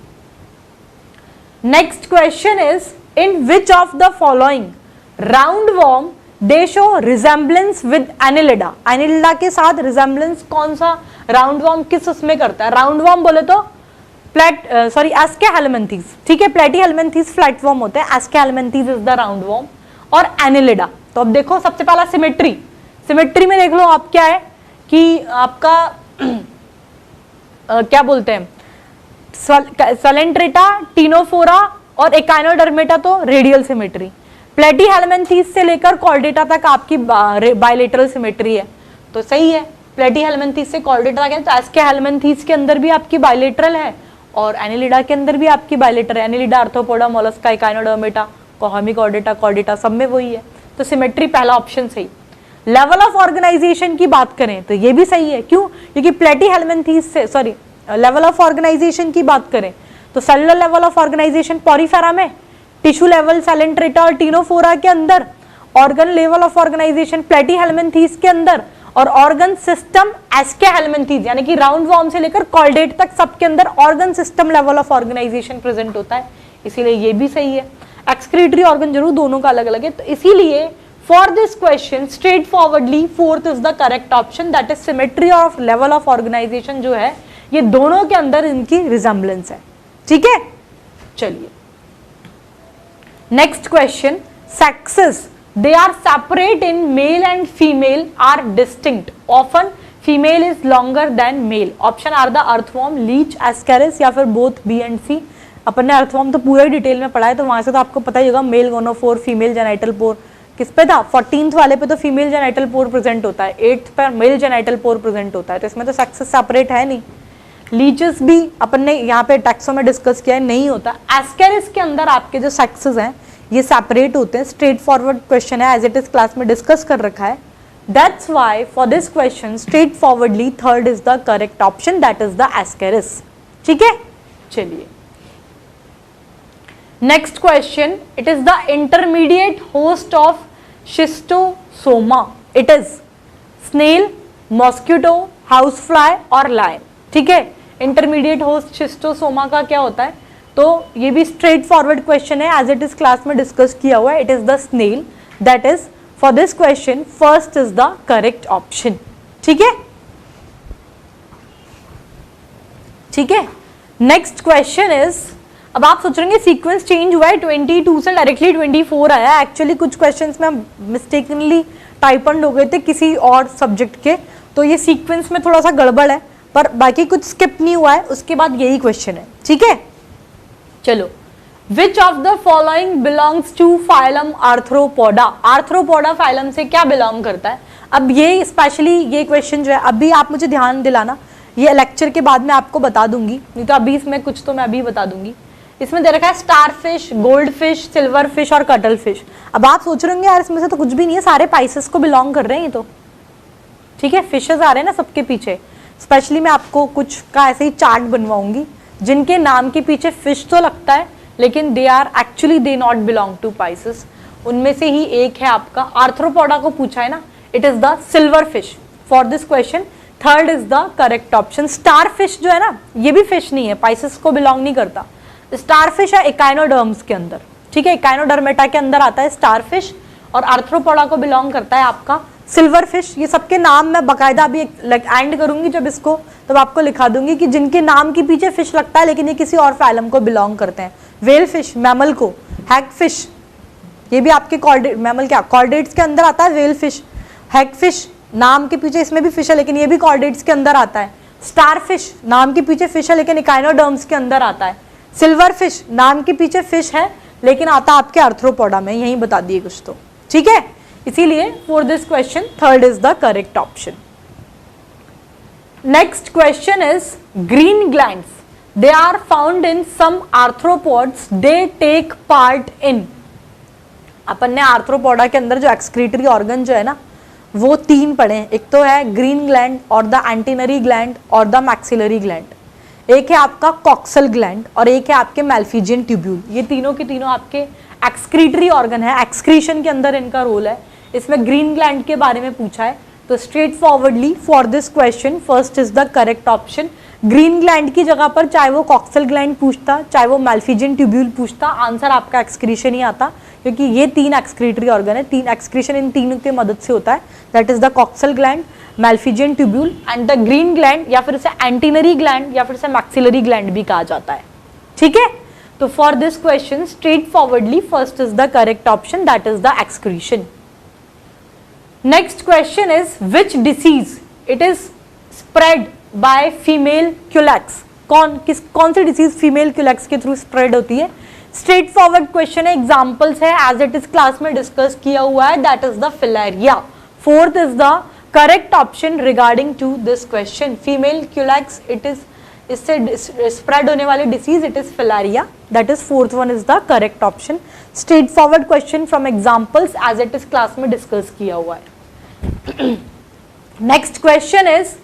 next question is in which of the following roundworm they show resemblance with Annelida. Annelida के साथ रिजेम्बलेंस कौन सा राउंडवॉर्म किस उसमें करता है? राउंडवॉर्म बोले तो एस्केहेल्मिन्थीज, ठीक है। प्लेटीहेल्मिन्थीज फ्लैटवॉर्म होते हैं, एस्केहेल्मिन्थीज इज द राउंडवॉर्म, और एनिलिडा। तो अब देखो सबसे पहला सिमेट्री, सिमेट्री में देख लो आप क्या है कि आपका क्या बोलते हैं सेलेंट्रेटा, टीनोफोरा और इकाइनोडर्मेटा तो रेडियल सिमेट्री, प्लेटीहेल्मिन्थीज से लेकर कॉर्डेटा तक आपकी बायलेटरल सिमेट्री है, तो सही है। प्लेटीहेल्मिन्थीज से कॉर्डेटा तक है, तो एस्केहेल्मिन्थीज के अंदर भी आपकी बायलेटरल है और एनिलिडा के अंदर भी आपकी बायलेटरल है। Annelida, arthropoda, Mollusca, Echinodermata, Hemichordata, Chordata सब में वही है, तो सिमेट्री पहला ऑप्शन सही। लेवल ऑफ ऑर्गेनाइजेशन की बात करें तो ये भी सही है, क्यों? क्योंकि प्लेटीहेल्मिन्थीज से लेवल ऑफ ऑर्गेनाइजेशन की बात करें तो cellular level of organisation Porifera में, टिश्यू लेवल सेलेंट्रेटा और टीनोफोरा के अंदर, organ level of organisation Platyhelminthes के अंदर, और ऑर्गन सिस्टम एस्केहेल्मिन्थीज यानी कि राउंड वॉर्म से लेकर कॉर्डेट तक सबके अंदर organ system level of organisation present होता है, इसीलिए ये भी सही है। एक्सक्रीटरी ऑर्गन जरूर दोनों का अलग अलग है, तो इसीलिए for this question straight forwardly fourth is the correct option, that is symmetry of level of organisation जो है ये दोनों के अंदर इनकी रिजेम्बलेंस है, ठीक है। चलिए next question, sexes they are separate in male and female are distinct, often female is longer than male। Option are the earthworm, leech, Ascaris या फिर बोथ बी एंड सी। अपन ने अर्थवॉर्म तो पूरा डिटेल में पढ़ा है, तो वहां से तो आपको पता ही होगा। मेल गोनोफोर, फीमेल जेनाइटल पोर किस पे था? 14th वाले पे तो फीमेल जेनाइटल पोर प्रेजेंट होता है, 8th पर मेल जेनाइटल पोर प्रेजेंट होता है, तो इसमें तो सेक्सेस सेपरेट है नहीं। लीचेस भी अपन ने यहाँ पे टैक्सों में डिस्कस किया है, नहीं होता। एस्केरिस के अंदर आपके जो सेक्सेस हैं ये सेपरेट होते हैं, स्ट्रेट फॉरवर्ड क्वेश्चन है, एज इट इज क्लास में डिस्कस कर रखा है। That's why for this question straight forwardly third is the correct option, that is the Ascaris, ठीक है। चलिए next question, it is the intermediate host of Schistosoma, it is snail, mosquito, house fly और lion, ठीक है। Intermediate host Schistosoma का क्या होता है? तो ये भी स्ट्रेट फॉरवर्ड क्वेश्चन है, एज इट इज क्लास में डिस्कस किया हुआ है। It is the snail, that is for this question first is the correct option, ठीक है। ठीक है नेक्स्ट क्वेश्चन इज, अब आप सोच रहे हैं सीक्वेंस चेंज हुआ है, 22 से डायरेक्टली 24 आया। एक्चुअली कुछ क्वेश्चंस में मिस्टेकनली टाइपंड हो गए थे किसी और सब्जेक्ट के, तो ये सीक्वेंस में थोड़ा सा गड़बड़ है, पर बाकी कुछ स्किप नहीं हुआ है, उसके बाद यही क्वेश्चन है, ठीक है। चलो, which of the following belongs to phylum Arthropoda? Arthropoda phylum से क्या बिलोंग करता है? अब ये स्पेशली ये क्वेश्चन जो है अभी आप मुझे ध्यान दिलाना, ये लेक्चर के बाद मैं आपको बता दूंगी, नहीं तो अभी इसमें कुछ तो मैं अभी बता दूंगी। इसमें दे रखा है star fish, gold fish, silver fish और कटल फिश। अब आप सोच रहे होंगे यार इसमें से तो कुछ भी नहीं है, सारे पाइसेस को बिलोंग कर रहे हैं ये तो, ठीक है, फिशेस आ रहे हैं ना सबके पीछे। स्पेशली मैं आपको कुछ का ऐसे ही चार्ट बनवाऊंगी जिनके नाम के पीछे फिश तो लगता है लेकिन they are actually they not belong to Pisces. उनमें से ही एक है आपका आर्थ्रोपोडा को पूछा है ना, it is the silver fish. For this question third is the correct option. Star fish जो है ना ये भी फिश नहीं है, पाइसेस को बिलोंग नहीं करता। स्टार फिश है इकाइनोडर्म्स के अंदर, ठीक है, इकाइनोडर्मेटा के अंदर आता है स्टार फिश, और आर्थ्रोपोडा को बिलोंग करता है आपका सिल्वर फिश। ये सबके नाम मैं बकायदा अभी एंड करूंगी जब इसको, तब आपको लिखा दूंगी कि जिनके नाम के पीछे फिश लगता है लेकिन ये किसी और फाइलम को बिलोंग करते हैं। वेल फिश मैमल को, हैग फिश ये भी आपके कॉर्डेट, मैमल क्या कॉर्डेट्स के अंदर आता है। वेल फिश, हैग फिश नाम के पीछे इसमें भी फिश है लेकिन ये भी कॉर्डेट्स के अंदर आता है। स्टार फिश नाम के पीछे फिश है लेकिन इकाइनोडर्म्स के अंदर आता है। सिल्वर फिश नाम के पीछे फिश है लेकिन आता आपके आर्थ्रोपोडा में, यही बता दिए कुछ तो, ठीक है। इसीलिए for this question third is the correct option. Next question is green glands, they are found in some arthropods, they take part in. अपन ने आर्थ्रोपोडा के अंदर जो एक्सक्रीटरी ऑर्गन जो है ना वो तीन पढ़े हैं, एक तो है ग्रीन ग्लैंड और द एंटीनरी ग्लैंड और द मैक्सिलरी ग्लैंड। एक है आपका कॉक्सल ग्लैंड और एक है आपके मैल्फिजियन ट्यूब्यूल। ये तीनों के तीनों आपके एक्सक्रीटरी ऑर्गन है, एक्सक्रीशन के अंदर इनका रोल है। इसमें ग्रीन ग्लैंड के बारे में पूछा है तो straight forwardly for this question first is the correct option. Green gland की जगह पर चाहे वो कॉक्सल ग्लैंड पूछता चाहे वो मैल्फिजियन ट्यूब्यूल पूछता, आंसर आपका एक्सक्रीशन ही आता, क्योंकि ये तीन एक्सक्रीटरी ऑर्गन है, तीन एक्सक्रीशन इन तीनों की मदद से होता है। That is the coxal gland, Malpighian tubule and the green gland, या फिर इसे एंटीनरी ग्लैंड या फिर इसे मैक्सिलरी ग्लैंड भी कहा जाता है, ठीक है। तो for this question straight forwardly first is the correct option, that is the excretion. Next question is which disease it is spread by female Culex. कौन सी डिसीज फीमेल क्यूलेक्स के थ्रू स्प्रेड होती है? स्ट्रेट फॉरवर्ड क्वेश्चन है, examples है, as it is class में discuss किया हुआ है, that is the filaria. Fourth is the correct option regarding to this question. Female Culex it is, इससे स्प्रेड होने वाली disease it is filaria, that is fourth one is the correct option. Straight forward question from examples as it is class में discuss किया हुआ है। Next question is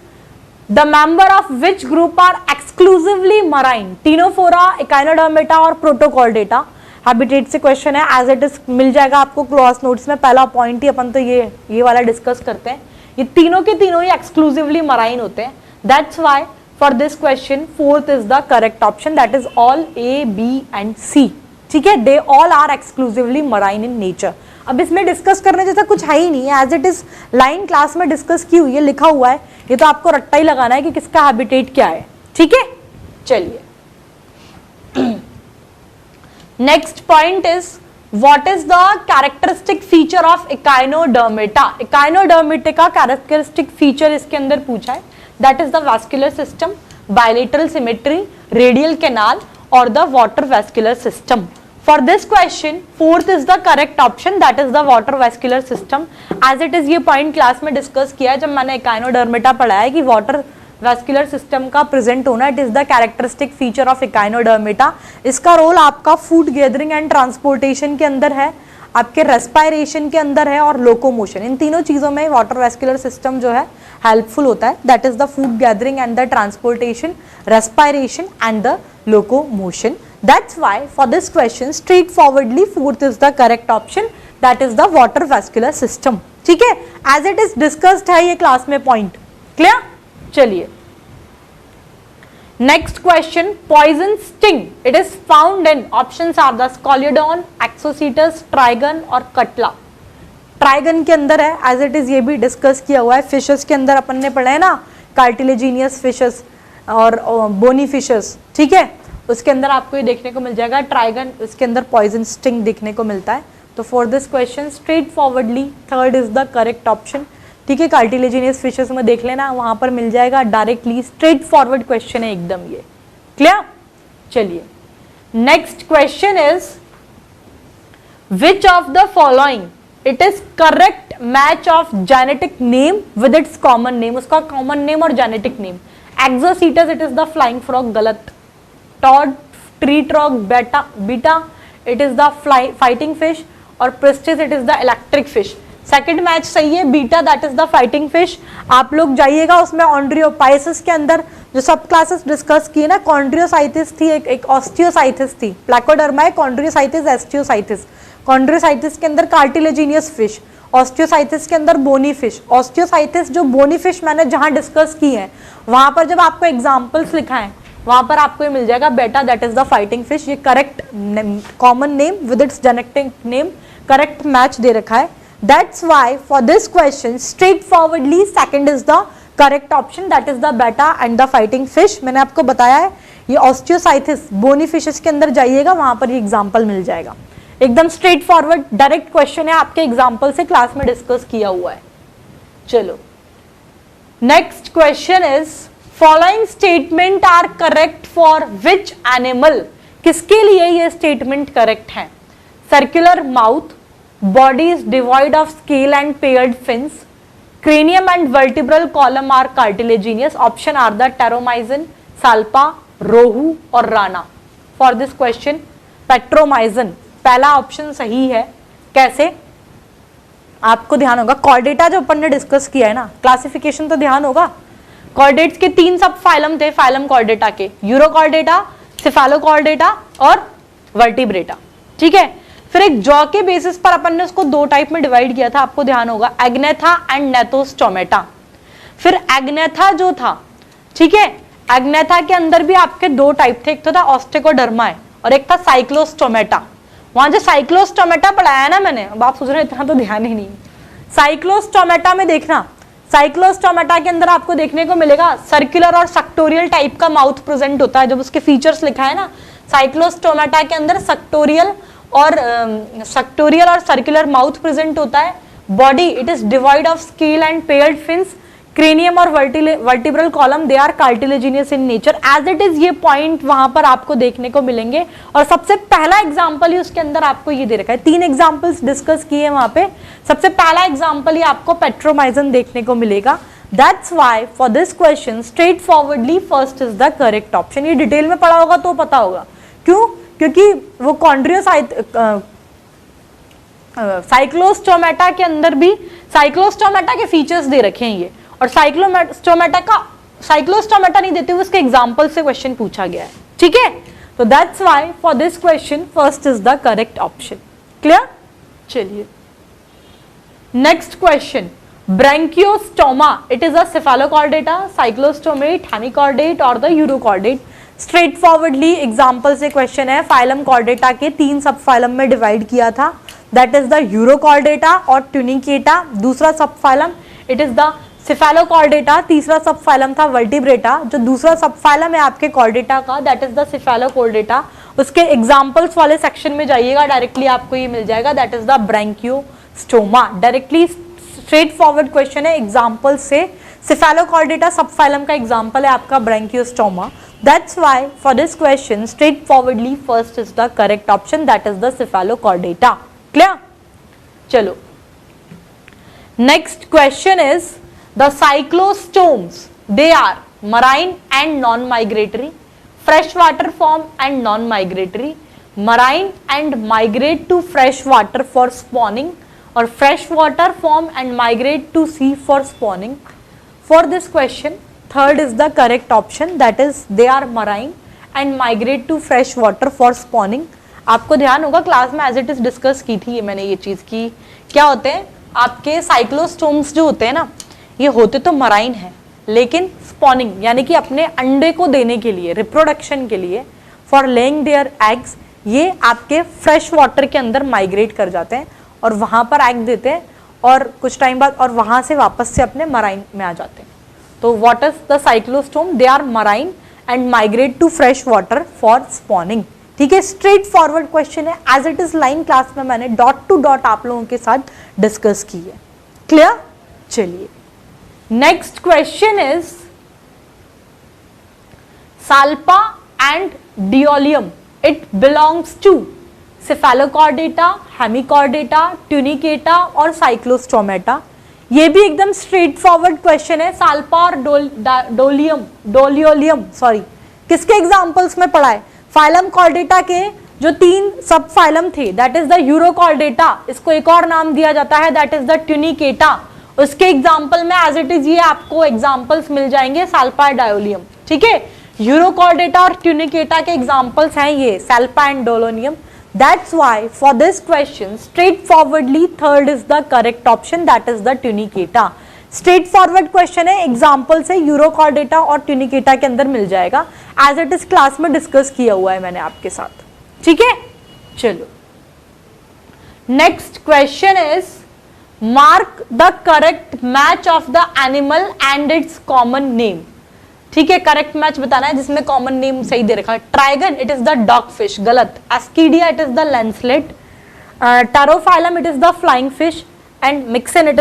the member of which group are exclusively marine. Ctenophora, Echinodermata और Protochordata. Habitat से question है, as it is मिल जाएगा आपको क्लास नोट्स में, पहला पॉइंट ही अपन तो ये वाला डिस्कस करते हैं। ये तीनों के तीनों ही एक्सक्लूसिवली मराइन होते हैं, that's why for this question fourth is the correct option, that is all A, B and C, ठीक है। They all are exclusively marine in nature. अब इसमें डिस्कस करने जैसा कुछ है ही नहीं है, as it is line class में डिस्कस की हुई है, लिखा हुआ है, ये तो आपको रट्टा ही लगाना है कि किसका हैबिटेट क्या है, ठीक है। चलिए next point is what is the characteristic feature of Echinodermata. Echinodermata का कैरेक्टरिस्टिक फीचर इसके अंदर पूछा है, that is the vascular system, bilateral symmetry, radial canal और the water vascular system. For this question, fourth is the correct option, that is the water vascular system. As it is ये point class में discuss किया है जब मैंने Echinodermata पढ़ा है कि water vascular system का present होना, it is the characteristic feature of Echinodermata. इसका रोल आपका food gathering and transportation के अंदर है, आपके respiration के अंदर है और locomotion, इन तीनों चीज़ों में water vascular system जो है helpful होता है। That is the food gathering and the transportation, respiration and the locomotion. That's why for this question straightforwardly fourth is the correct option, that is the water vascular system, ठीक है। as it is discussed है ये class में point, clear. चलिए next question, poison sting it is found in, options are the Scoliodon, Exocoetus, Trygon और Catla. ट्राइगन के अंदर है, एज इट इज ये भी डिस्कस किया हुआ है। फिशेस के अंदर अपन ने पढ़ा है ना, कार्टिलेजिनियस फिशेस और बोनी फिशेस, ठीक है, उसके अंदर आपको ये देखने को मिल जाएगा ट्राइगन, उसके अंदर पॉइजन स्टिंग देखने को मिलता है। तो for this question straight forwardly third is the correct option, ठीक है। कार्टिलेजिनियस फिशेस में देख लेना, वहां पर मिल जाएगा डायरेक्टली, स्ट्रेट फॉरवर्ड क्वेश्चन है एकदम ये, क्लियर। चलिए next question is which of the following it is correct match of genetic name with its common name. उसका कॉमन नेम और genetic name, Exocoetus it is the flying frog, गलत। Tree frog Betta it is the fighting fish, और Pristis it is the electric fish. Second match सही है, Betta that is the fighting fish. आप लोग जाइएगा उसमें ऑन्ड्रियोपाइसिस के अंदर जो सब क्लासेस डिस्कस किए ना, कॉन्ड्रियोसाइटिस थी, एक ऑस्टियोसाइटिस थी, प्लाकोडर्मा है, कॉन्ड्रियोसाइटिस, एस्टियोसाइटिस। कॉन्ड्रियोसाइटिस के अंदर कार्टिलेजिनियस फिश, ऑस्टियोसाइटिस के अंदर बोनी फिश। ऑस्टियोसाइटिस जो बोनी फिश मैंने जहां डिस्कस की है वहां पर जब आपको एग्जाम्पल्स लिखा है वहां पर आपको ये मिल जाएगा Betta that is the fighting fish. ये correct common name with its genetic name correct match दे रखा है। That's why for this question straight forwardly second is the correct option, that is the Betta and the fighting fish. मैंने आपको बताया है ये ऑस्टियोसाइटिस बोनी fishes के अंदर जाइएगा वहां पर ये एग्जाम्पल मिल जाएगा। एकदम स्ट्रेट फॉरवर्ड डायरेक्ट क्वेश्चन है, आपके एग्जाम्पल से क्लास में डिस्कस किया हुआ है। चलो next question is following statement are correct for which animal. किसके लिए ये स्टेटमेंट करेक्ट है? Circular mouth, body is devoid of scale and paired fins, cranium and vertebral column are cartilaginous. Option are the pteromyzin, salpa, rohu और rana. For this question petromyzin पहला option सही है। कैसे? आपको ध्यान होगा कॉर्डेटा जो अपन ने डिस्कस किया है ना, क्लासिफिकेशन तो ध्यान होगा। कॉर्डेट्स के 3 सब फाइलम थे फाइलम कॉर्डेटा के, यूरोकॉर्डेटा, सिफेलोकॉर्डेटा और वर्टिब्रेटा। ठीक है, फिर एक जॉ के बेसिस पर अपन ने उसको 2 टाइप में डिवाइड किया था, आपको ध्यान होगा, एग्नेथा एंड नेथोस्टोमेटा। फिर एग्नेथा जो था, ठीक है, एग्नेथा के अंदर भी आपके 2 टाइप थे, एक तो था ऑस्टेकोडर्मा और एक था साइक्लोस्टोमेटा। वहां जो साइक्लोस्टोमेटा पढ़ाया ना मैंने, अब आप सोच रहे इतना तो ध्यान ही नहीं। साइक्लोस्टोमेटा में देखना, साइक्लोस्टोमेटा के अंदर आपको देखने को मिलेगा सर्कुलर और सेक्टोरियल टाइप का माउथ प्रेजेंट होता है। जब उसके फीचर्स लिखा है ना, साइक्लोस्टोमेटा के अंदर सेक्टोरियल और सर्कुलर माउथ प्रेजेंट होता है। Body it is divide of scale and paired fins, cranium और vertebral column they are cartilaginous in nature as it is. ये पॉइंट वहां पर आपको देखने को मिलेंगे। और सबसे पहला एग्जांपल ही उसके अंदर आपको ये दे रखा है, 3 एग्जांपल्स डिस्कस किए वहां पे। सबसे पहला एग्जांपल ही आपको पेट्रोमाइजन देखने को मिलेगा। That's why for this question straight forwardly first is the correct option. ये डिटेल में पढ़ा होगा तो पता होगा क्यों, क्योंकि वो साइक्लोस्टोमेटा के अंदर भी साइक्लोस्टोमेटा के फीचर्स दे रखे हैं ये, और साइक्लोस्टोमेटा नहीं देते हुए उसके एग्जांपल से क्वेश्चन पूछा गया है। ठीक है, तो that's why for this question first is the correct option. Clear? चलिए next question, Branchiostoma it is a Cephalochordata, cyclostomate, hemichordate और the urochordate. Straight forwardly example से क्वेश्चन है। फाइलम कॉर्डेटा के 3 सब फाइलम में डिवाइड किया था, that is the Urochordata और Tunicata. दूसरा sub phylum it is the Cephalochordata. तीसरा सब फाइलम था वर्टिब्रेटा। जो दूसरा सब फाइलम है आपके कॉर्डेटा का दैट इज द सिफेलोकॉर्डेटा। उसके एग्जाम्पल्स वाले सेक्शन में जाइएगा, डायरेक्टली आपको ये मिल जाएगा, that is the Branchiostoma. Directly straight forward question है एग्जाम्पल से। सिफेलोकॉर्डेटा सब फाइलम का एग्जाम्पल है आपका Branchiostoma. That's why for this question straightforwardly first is the correct option, that is the cephalochordata. Clear? चलो next question is the cyclostomes. They are marine and non-migratory, freshwater form and non-migratory, marine and migrate to freshwater for spawning, or freshwater form and migrate to sea for spawning. For this question third is the correct option, that is they are marine and migrate to fresh water for spawning. आपको ध्यान होगा class में as it is discuss की थी ये मैंने ये चीज की। क्या होते हैं आपके साइक्लोस्टोम्स जो होते हैं ना, ये होते तो मराइन है लेकिन स्पॉनिंग यानी कि अपने अंडे को देने के लिए, रिप्रोडक्शन के लिए, फॉर लेइंग देयर एग्स, ये आपके फ्रेश वाटर के अंदर माइग्रेट कर जाते हैं और वहां पर एग देते हैं और कुछ टाइम बाद और वहां से वापस से अपने मराइन में आ जाते हैं। तो what is the cyclostome? They are marine and migrate to fresh water for spawning. ठीक है, स्ट्रेट फॉरवर्ड क्वेश्चन है, as it is line class में मैंने डॉट टू डॉट आप लोगों के साथ डिस्कस की है। क्लियर? चलिए next question is Salpa and Doliolum, it belongs to Cephalochordata, Hemichordata, Tunicata और साइक्लोस्टोमेटा। ये भी एकदम स्ट्रेट फॉरवर्ड क्वेश्चन है। साल्पा और डोलियोलियम किसके एग्जांपल्स में पढ़ा है? फाइलम कॉर्डेटा के जो 3 सब फाइलम थे, दैट इज द यूरोकॉर्डेटा, इसको एक और नाम दिया जाता है, दैट इज द ट्यूनिकेटा। उसके एग्जाम्पल में एज इट इज ये आपको एग्जाम्पल्स मिल जाएंगे सैल्पा एंड डायोलियम, ठीक है। यूरोकॉर्डेटा और ट्यूनिकेटा के एग्जाम्पल्स हैं ये सैल्पा and डायोलियम। That's why for this question straightforwardly third is the correct option, that is the tunicata. Straightforward question है, एग्जाम्पल से यूरोकॉर्डेटा और ट्यूनिकेटा के अंदर मिल जाएगा, एज इट इज क्लास में डिस्कस किया हुआ है मैंने आपके साथ, ठीक है। चलो next question is mark the correct match of the animal and it's common name, ठीक है। करेक्ट मैच बताना है जिसमें कॉमन नेम सही दे रखा है। Trygon it is the dog fish, गलत। Ascidia it is the lancelet, Pterophyllum it is the flying fish and Myxine it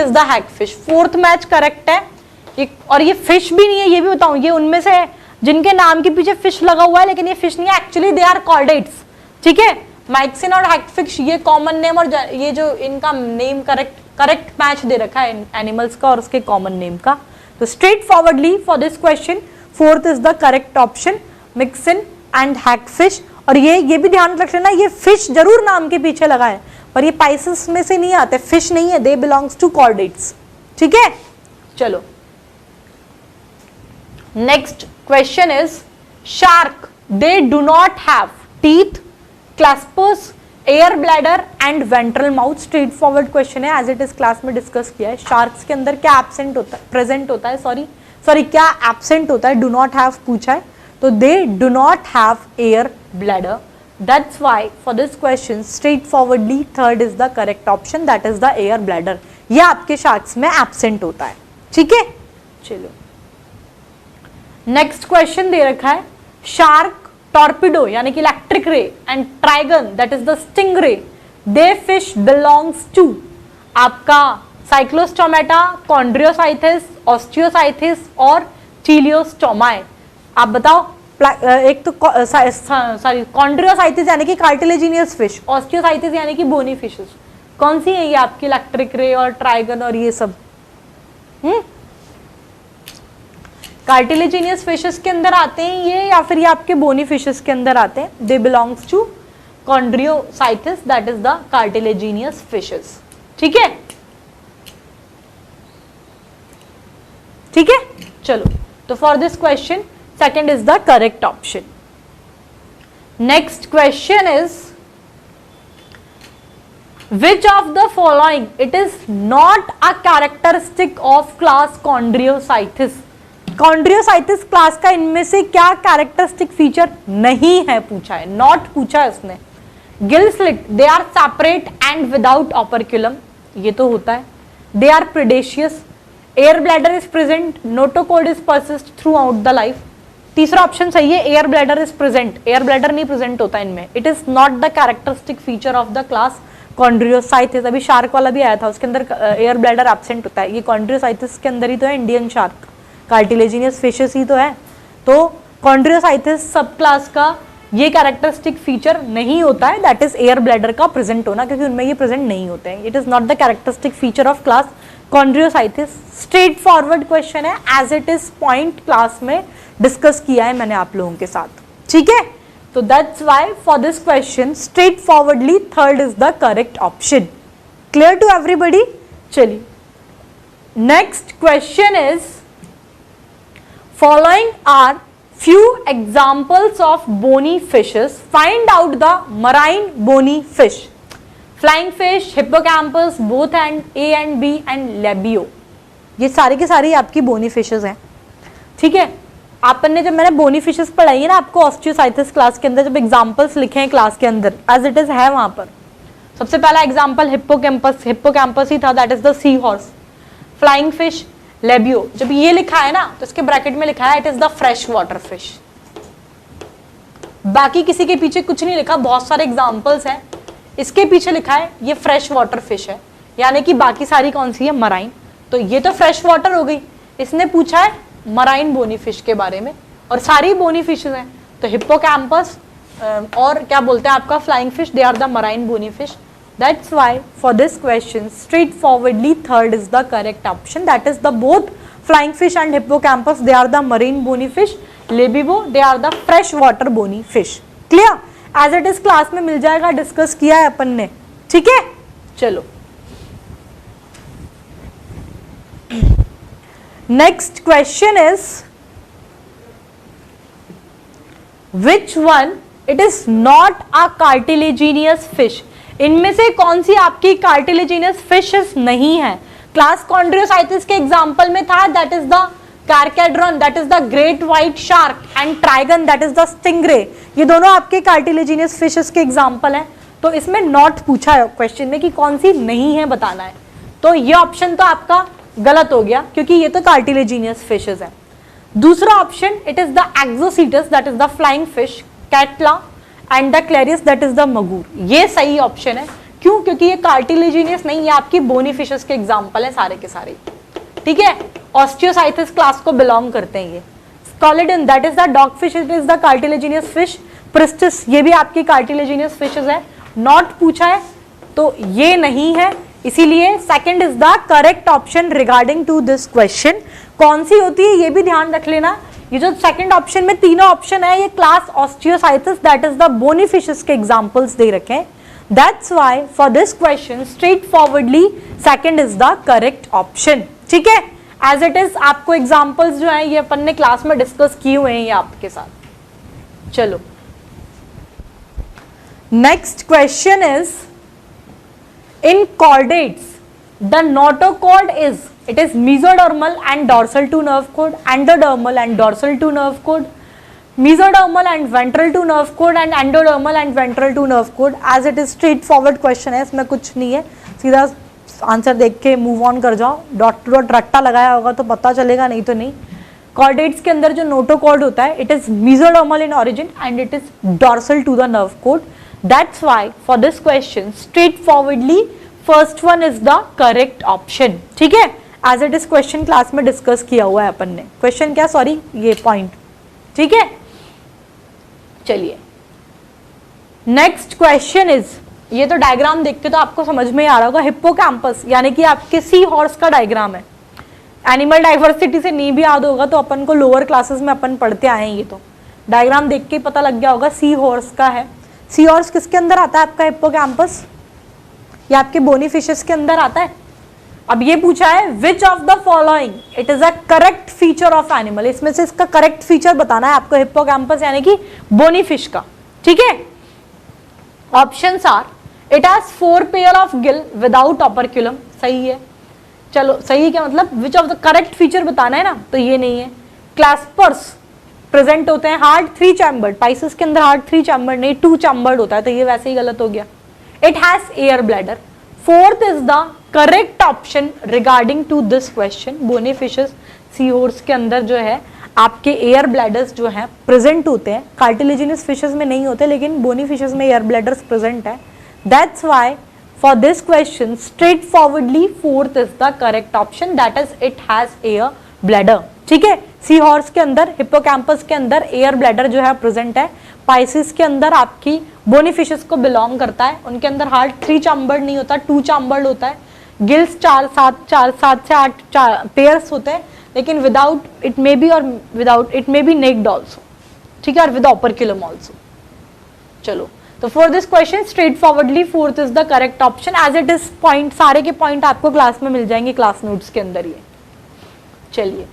is the hag fish. Fourth match correct है ये, और ये फिश भी नहीं है, ये भी बताऊं, ये उनमें से है जिनके नाम के पीछे फिश लगा हुआ है, लेकिन ये फिश नहीं है, एक्चुअली दे आर कॉर्डेट्स, ठीक है। माइक्सिन और हैगफिश ये कॉमन नेम, और ये जो इनका नेम करेक्ट मैच दे रखा है एनिमल्स का और उसके कॉमन नेम का। तो straight forwardly for this question fourth is the correct option, mixing and hagfish. और ये भी ध्यान रख लेना, ये फिश जरूर नाम के पीछे लगा है, पर ये पाइसेस में से नहीं आते, फिश नहीं है, दे बिलोंग्स टू कॉर्डेट्स, ठीक है। चलो next question is shark they do not have teeth, claspers, air bladder and ventral mouth. Straight forward question है, एज इट इज क्लास में डिस्कस किया है। शार्क्स के अंदर क्या एब्सेंट होता है, प्रेजेंट होता है, सॉरी क्या एब्सेंट होता है, डू नॉट हैव पूछा है, तो दे do not have air bladder. That's why for this question straight forwardly third is the correct option, that is the air bladder. ये आपके शार्क्स में एब्सेंट होता है, ठीक है। चलो नेक्स्ट क्वेश्चन दे रखा है, शार्क, टॉर्पिडो यानी कि electric ray and ट्राइगन that is the sting ray, they fish belongs to आपका साइक्लोस्टोमेटा, कॉन्ड्रियोसाइथिस, ऑस्टियोसाइथिस और चीलियोस्टोमाए। आप बताओ, एक तो सॉरी कॉन्ड्रियोसाइथिस यानी कि कार्टिलेजिनियस फिश, ऑस्टियोसाइथिस यानी कि बोनी फिशेस, कौन सी है ये आपकी इलेक्ट्रिक रे और ट्राइगन और ये सब? कार्टिलेजिनियस फिशेस के अंदर आते हैं ये, या फिर ये आपके बोनी फिशेस के अंदर आते हैं? They belongs to chondrichthyes, that is the cartilaginous fishes, ठीक है, ठीक है। चलो तो for this question second is the correct option. Next question is which of the following it is not a characteristic of class chondriocythis? Chondrichthyes class का इनमें से क्या कैरेक्टरिस्टिक फीचर नहीं है पूछा है, नॉट पूछा है उसने। Gill slit, they are separate and without operculum, ये तो होता है। They are predaceous, air bladder is present, notochord is persist through the life. तीसरा ऑप्शन सही है, air bladder is present, air bladder नहीं प्रेजेंट होता इनमें। It is not the characteristic feature of the class chondrichthyes. अभी shark वाला भी आया था, उसके अंदर एयर ब्लैडर एब्सेंट होता है, ये कॉन्ड्रियोसाइथिस के अंदर ही तो है, इंडियन शार्क कार्टिलेजिनियस फिशेस ही तो है। तो कॉन्ड्रियोसाइथिस सब क्लास का ये कैरेक्टरिस्टिक फीचर नहीं होता है, दैट इज एयर ब्लैडर का प्रेजेंट होना, क्योंकि उनमें ये प्रेजेंट नहीं होते हैं। It is not the characteristic feature of class chondrichthyes. Straight forward question है, as it is point class में डिस्कस किया है मैंने आप लोगों के साथ, ठीक है। तो that's why for this question straight forwardly third is the correct option. Clear to everybody? चलिए next question is following are few examples of bony fishes, find out the marine bony fish, flying fish, hippocampus, both and A and B and labio। ये सारे के सारे आपकी bony fishes हैं, ठीक है। आपने जब मैंने बोनी फिशेस पढ़ाई है ना आपको ऑस्टियोसाइथिस क्लास के अंदर, जब एग्जांपल्स लिखे हैं क्लास के अंदर एज इट इज है, वहां पर सबसे पहला एग्जांपल हिप्पोकैम्पस ही था, that is the sea horse. Flying fish, Labeo, जब ये लिखा है ना तो इसके ब्रैकेट में लिखा है it is the fresh water fish, बाकी किसी के पीछे कुछ नहीं लिखा, बहुत सारे एग्जांपल्स हैं, इसके पीछे लिखा है ये फ्रेश वाटर फिश है, यानी कि बाकी सारी कौन सी है, मराइन। तो ये तो फ्रेश वाटर हो गई, इसने पूछा है मराइन बोनी फिश के बारे में, और सारी बोनी फिशेस हैं, तो हिप्पोकैम्पस और क्या बोलते हैं आपका flying fish, they are the marine bony fish. That's why for this question straightforwardly third is the correct option, that is the both flying fish and hippocampus, they are the marine bony fish labeo, they are the fresh water bony fish. Clear? As it is class में मिल जाएगा, discuss किया है अपन ने, ठीक है। चलो next question is which one it is not a cartilaginous fish. इनमें से कौन सी आपकी कार्टिलेजिनियस फिशेस नहीं है? क्लास कॉन्ड्रियोसाइटिस के एग्जांपल में था, that is the carcharodon, that is the great white shark, and ट्राइगन that is the stingray. ये दोनों आपके कार्टिलेजिनियस फिशेस के एग्जांपल हैं। तो इसमें नॉट पूछा है क्वेश्चन में कि कौन सी नहीं है बताना है, तो ये ऑप्शन तो आपका गलत हो गया क्योंकि ये तो कार्टिलेजिनियस फिशेस है। दूसरा option, it is the exocoetus that is the flying fish, catla and the clarias that is the magur. ये सही ऑप्शन है। क्यों? क्योंकि ये कार्टिलेजिनियस नहीं, ये आपकी बोनी फिशेस के एग्जांपल है सारे के सारे, ठीक है। ऑस्टियोसाइथिस क्लास को बिलोंग करते हैं ये। Scoliodon that is the dog fish, it is the cartilaginous fish. Pristis ये भी आपकी कार्टिलेजिनियस फिशेस है। नॉट पूछा है तो ये नहीं है, इसीलिए second is the correct option regarding to this question. कौन सी होती है ये भी ध्यान रख लेना। ये जो सेकंड ऑप्शन में तीनों ऑप्शन है, ये class osteichthyes that is the bony fishes के एग्जांपल्स दे रखे हैं। That's why for this question straight forwardly second is the correct option, ठीक है। एज इट इज आपको एग्जांपल्स जो है ये अपन ने क्लास में डिस्कस किए हुए हैं ये आपके साथ। चलो next question is in chordates the notochord is, it is mesodermal and dorsal to nerve cord, endodermal and dorsal to nerve cord, mesodermal and ventral to nerve cord, and endodermal and ventral to nerve cord। as it is straight forward question है, इसमें कुछ नहीं है, सीधा answer देख के move on कर जाओ। डॉट टू डॉट रट्टा लगाया होगा तो पता चलेगा, नहीं तो नहीं। कॉर्डेट्स के अंदर जो नोटोकॉर्ड होता है, it is mesodermal in origin and it is dorsal to the nerve cord। That's why for this question straightforwardly first one is the correct option, ठीक है। as it is question class में discuss किया हुआ है अपन ने। Question क्या, sorry ये point, ठीक है। चलिए नेक्स्ट क्वेश्चन इज, ये तो डायग्राम देख के तो आपको समझ में आ रहा होगा, हिप्पोकैम्पस यानी कि आपके सी हॉर्स का डायग्राम है। एनिमल डाइवर्सिटी से नहीं भी याद होगा तो अपन को लोअर क्लासेस में अपन पढ़ते आए हैं, ये तो डायग्राम देख के पता लग गया होगा सी हॉर्स का है। सी हॉर्स किसके अंदर आता है आपका हिप्पोकैम्पस? ये आपके बोनी फिशेस के अंदर आता है। अब ये पूछा है विच of the following it is a correct feature of animal, इसमें से इसका करेक्ट फीचर बताना है आपको हिप्पोकैम्पस यानी कि बोनी फिश का, ठीक है। Options are, it has 4 pair of gill without operculum, सही है। चलो सही है क्या मतलब, which of the correct feature बताना है ना, तो ये नहीं है। क्लैस्पर्स प्रेजेंट होते हैं हार्ड 3 चैम्बर्ड, पाइसेस के अंदर हार्ड 3 चैम्बर्ड नहीं 2 चैम्बर्ड होता है, तो ये वैसे ही गलत हो गया। It has air bladder. Fourth is the correct option regarding to this question. Bony fishes sea horse के अंदर जो है आपके एयर ब्लैडर्स जो है प्रेजेंट होते हैं, कार्टिलेजिनस फिशेस में नहीं होते, लेकिन बोनी फिशेस में एयर ब्लैडर्स प्रेजेंट है। That's why for this question straight forwardly fourth is the correct option, that is it has air bladder, ठीक है। सी हॉर्स के अंदर, हिप्पोकैम्पस के अंदर एयर ब्लैडर जो है प्रेजेंट है। पाइसिस के अंदर आपकी बोनी फिशेस को बिलोंग करता है, उनके अंदर हार्ड 3 चैम्बर्ड नहीं होता, 2 चैम्बर्ड होता है। गिल्स 7 से 8 पेयर्स होते हैं, लेकिन विदाउट इट मे बी और without it may be naked also, ठीक है, और विद ऑपरक्यूलम ऑल्सो। चलो तो for this question straight forwardly fourth is the correct option. As it is point, सारे के पॉइंट आपको क्लास में मिल जाएंगे, क्लास नोट्स के अंदर ही। चलिए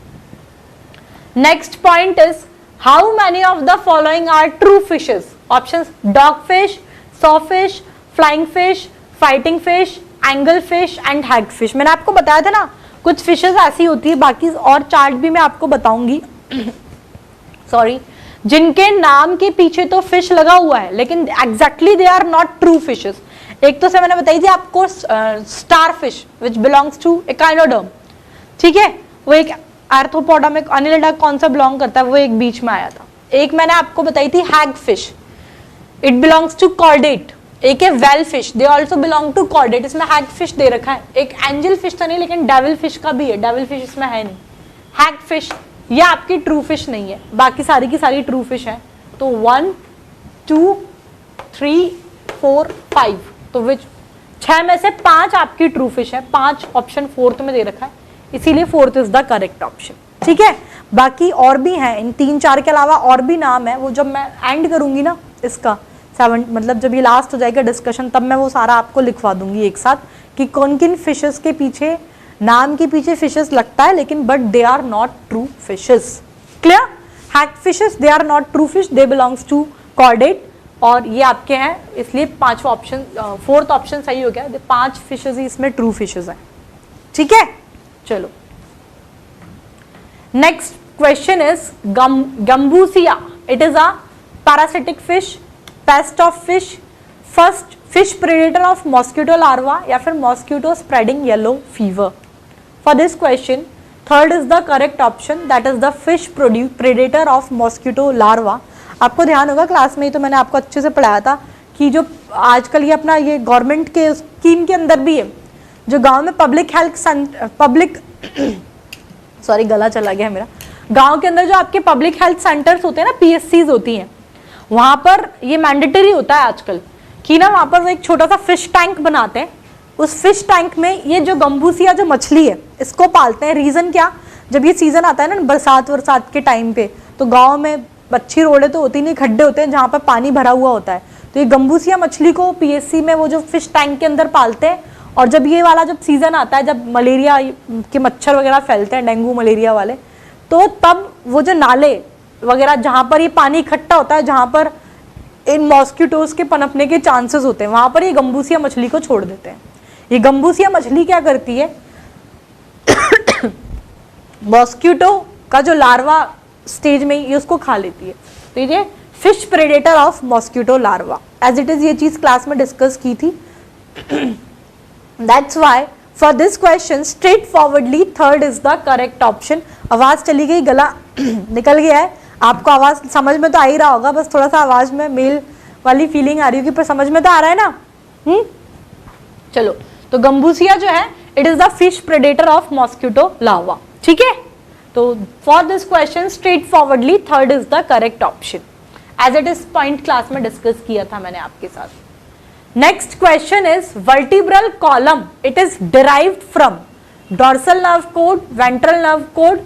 next point is how many of the following are true fishes. Options dogfish, sawfish, flying fish, fighting fish, angle fish and hagfish. मैंने आपको बताया था ना कुछ फिशेस ऐसी होती है, बाकी और चार्ट भी मैं आपको बताऊंगी सॉरी, जिनके नाम के पीछे तो फिश लगा हुआ है लेकिन exactly they are not true fishes. एक तो से मैंने बताई थी आपको star fish which belongs to echinoderm, ठीक है, वो एक आर्थ्रोपोडा में अनिलिडा कौन सा बिलोंग करता है, वो एक बीच में आया था। एक मैंने आपको बताई थी hag fish, it belongs to chordate. एक है whale fish, they also belong to chordate, इसमें हैग फिश दे रखा है। एक एंजल फिश तो नहीं लेकिन डेविल फिश का भी है, डेविल फिश इसमें है नहीं। हैग फिश ये आपकी ट्रू फिश नहीं है, बाकी सारी की सारी ट्रू फिश है। तो 1 2 3 4 5, तो विच 6 में से 5 आपकी ट्रू फिश है, 5 ऑप्शन फोर्थ में दे रखा है, इसीलिए fourth is the correct option, ठीक है। बाकी और भी हैं, इन 3-4 के अलावा और भी नाम है, वो जब मैं एंड करूंगी ना इसका 7, मतलब जब ये लास्ट हो जाएगा डिस्कशन, तब मैं वो सारा आपको लिखवा दूंगी एक साथ कि कौन किन फिशेस के पीछे, नाम के पीछे फिशेस लगता है, लेकिन but they are not true fishes. Clear? Hagfishes they are not true fish, they belongs to chordate, और ये आपके हैं, इसलिए 5वां ऑप्शन, 4th ऑप्शन सही हो गया। 5 फिशेस ही इसमें ट्रू फिशेस हैं। ठीक है, चलो next question is gambusia, it is a parasitic fish, paste of fish, first fish predator of mosquito larva, या फिर mosquito spreading yellow fever. For this question third is the correct option, that is the fish predator of mosquito larva. आपको ध्यान होगा class में ही तो मैंने आपको अच्छे से पढ़ाया था कि जो आजकल ये अपना ये गवर्नमेंट के स्कीम के अंदर भी है, जो गांव में सॉरी गला चला गया मेरा, गांव के अंदर जो आपके पब्लिक हेल्थ सेंटर्स होते हैं ना, PSCs होती हैं, वहां पर ये मैंडेटरी होता है आजकल कि ना वहां पर वो एक छोटा सा फिश टैंक बनाते हैं। उस फिश टैंक में ये जो गंबूसिया जो मछली है इसको पालते हैं। रीजन क्या, जब ये सीजन आता है ना बरसात के टाइम पे, तो गाँव में अच्छी रोडें तो होती नहीं, खड्डे होते हैं जहाँ पर पानी भरा हुआ होता है, तो ये गंबूसिया मछली को PSC में वो जो फिश टैंक के अंदर पालते हैं। और जब ये वाला जब सीजन आता है, जब मलेरिया के मच्छर वगैरह फैलते हैं, डेंगू मलेरिया वाले, तो तब वो जो नाले वगैरह जहाँ पर ये पानी इकट्ठा होता है, जहाँ पर इन मॉस्किटोज के पनपने के चांसेस होते हैं, वहां पर ये गंबूसिया मछली को छोड़ देते हैं। ये गंबूसिया मछली क्या करती है, मॉस्किटो का जो लार्वा स्टेज में ये उसको खा लेती है, तो ये fish predator of mosquito larva, as it is ये चीज क्लास में डिस्कस की थी। That's why for this question straight forwardly third is the correct option. आवाज चली गई, गला निकल गया है, आपको आवाज समझ में तो आ ही रहा होगा, बस थोड़ा सा आवाज में मेल वाली फीलिंग आ रही होगी, पर समझ में तो आ रहा है ना। चलो, तो गंबूसिया जो है it is the fish predator of mosquito larva. ठीक है, तो for this question straight forwardly third is the correct option, as it is point class में डिस्कस किया था मैंने आपके साथ। Next question is vertebral column, it is derived from dorsal nerve cord, ventral nerve cord,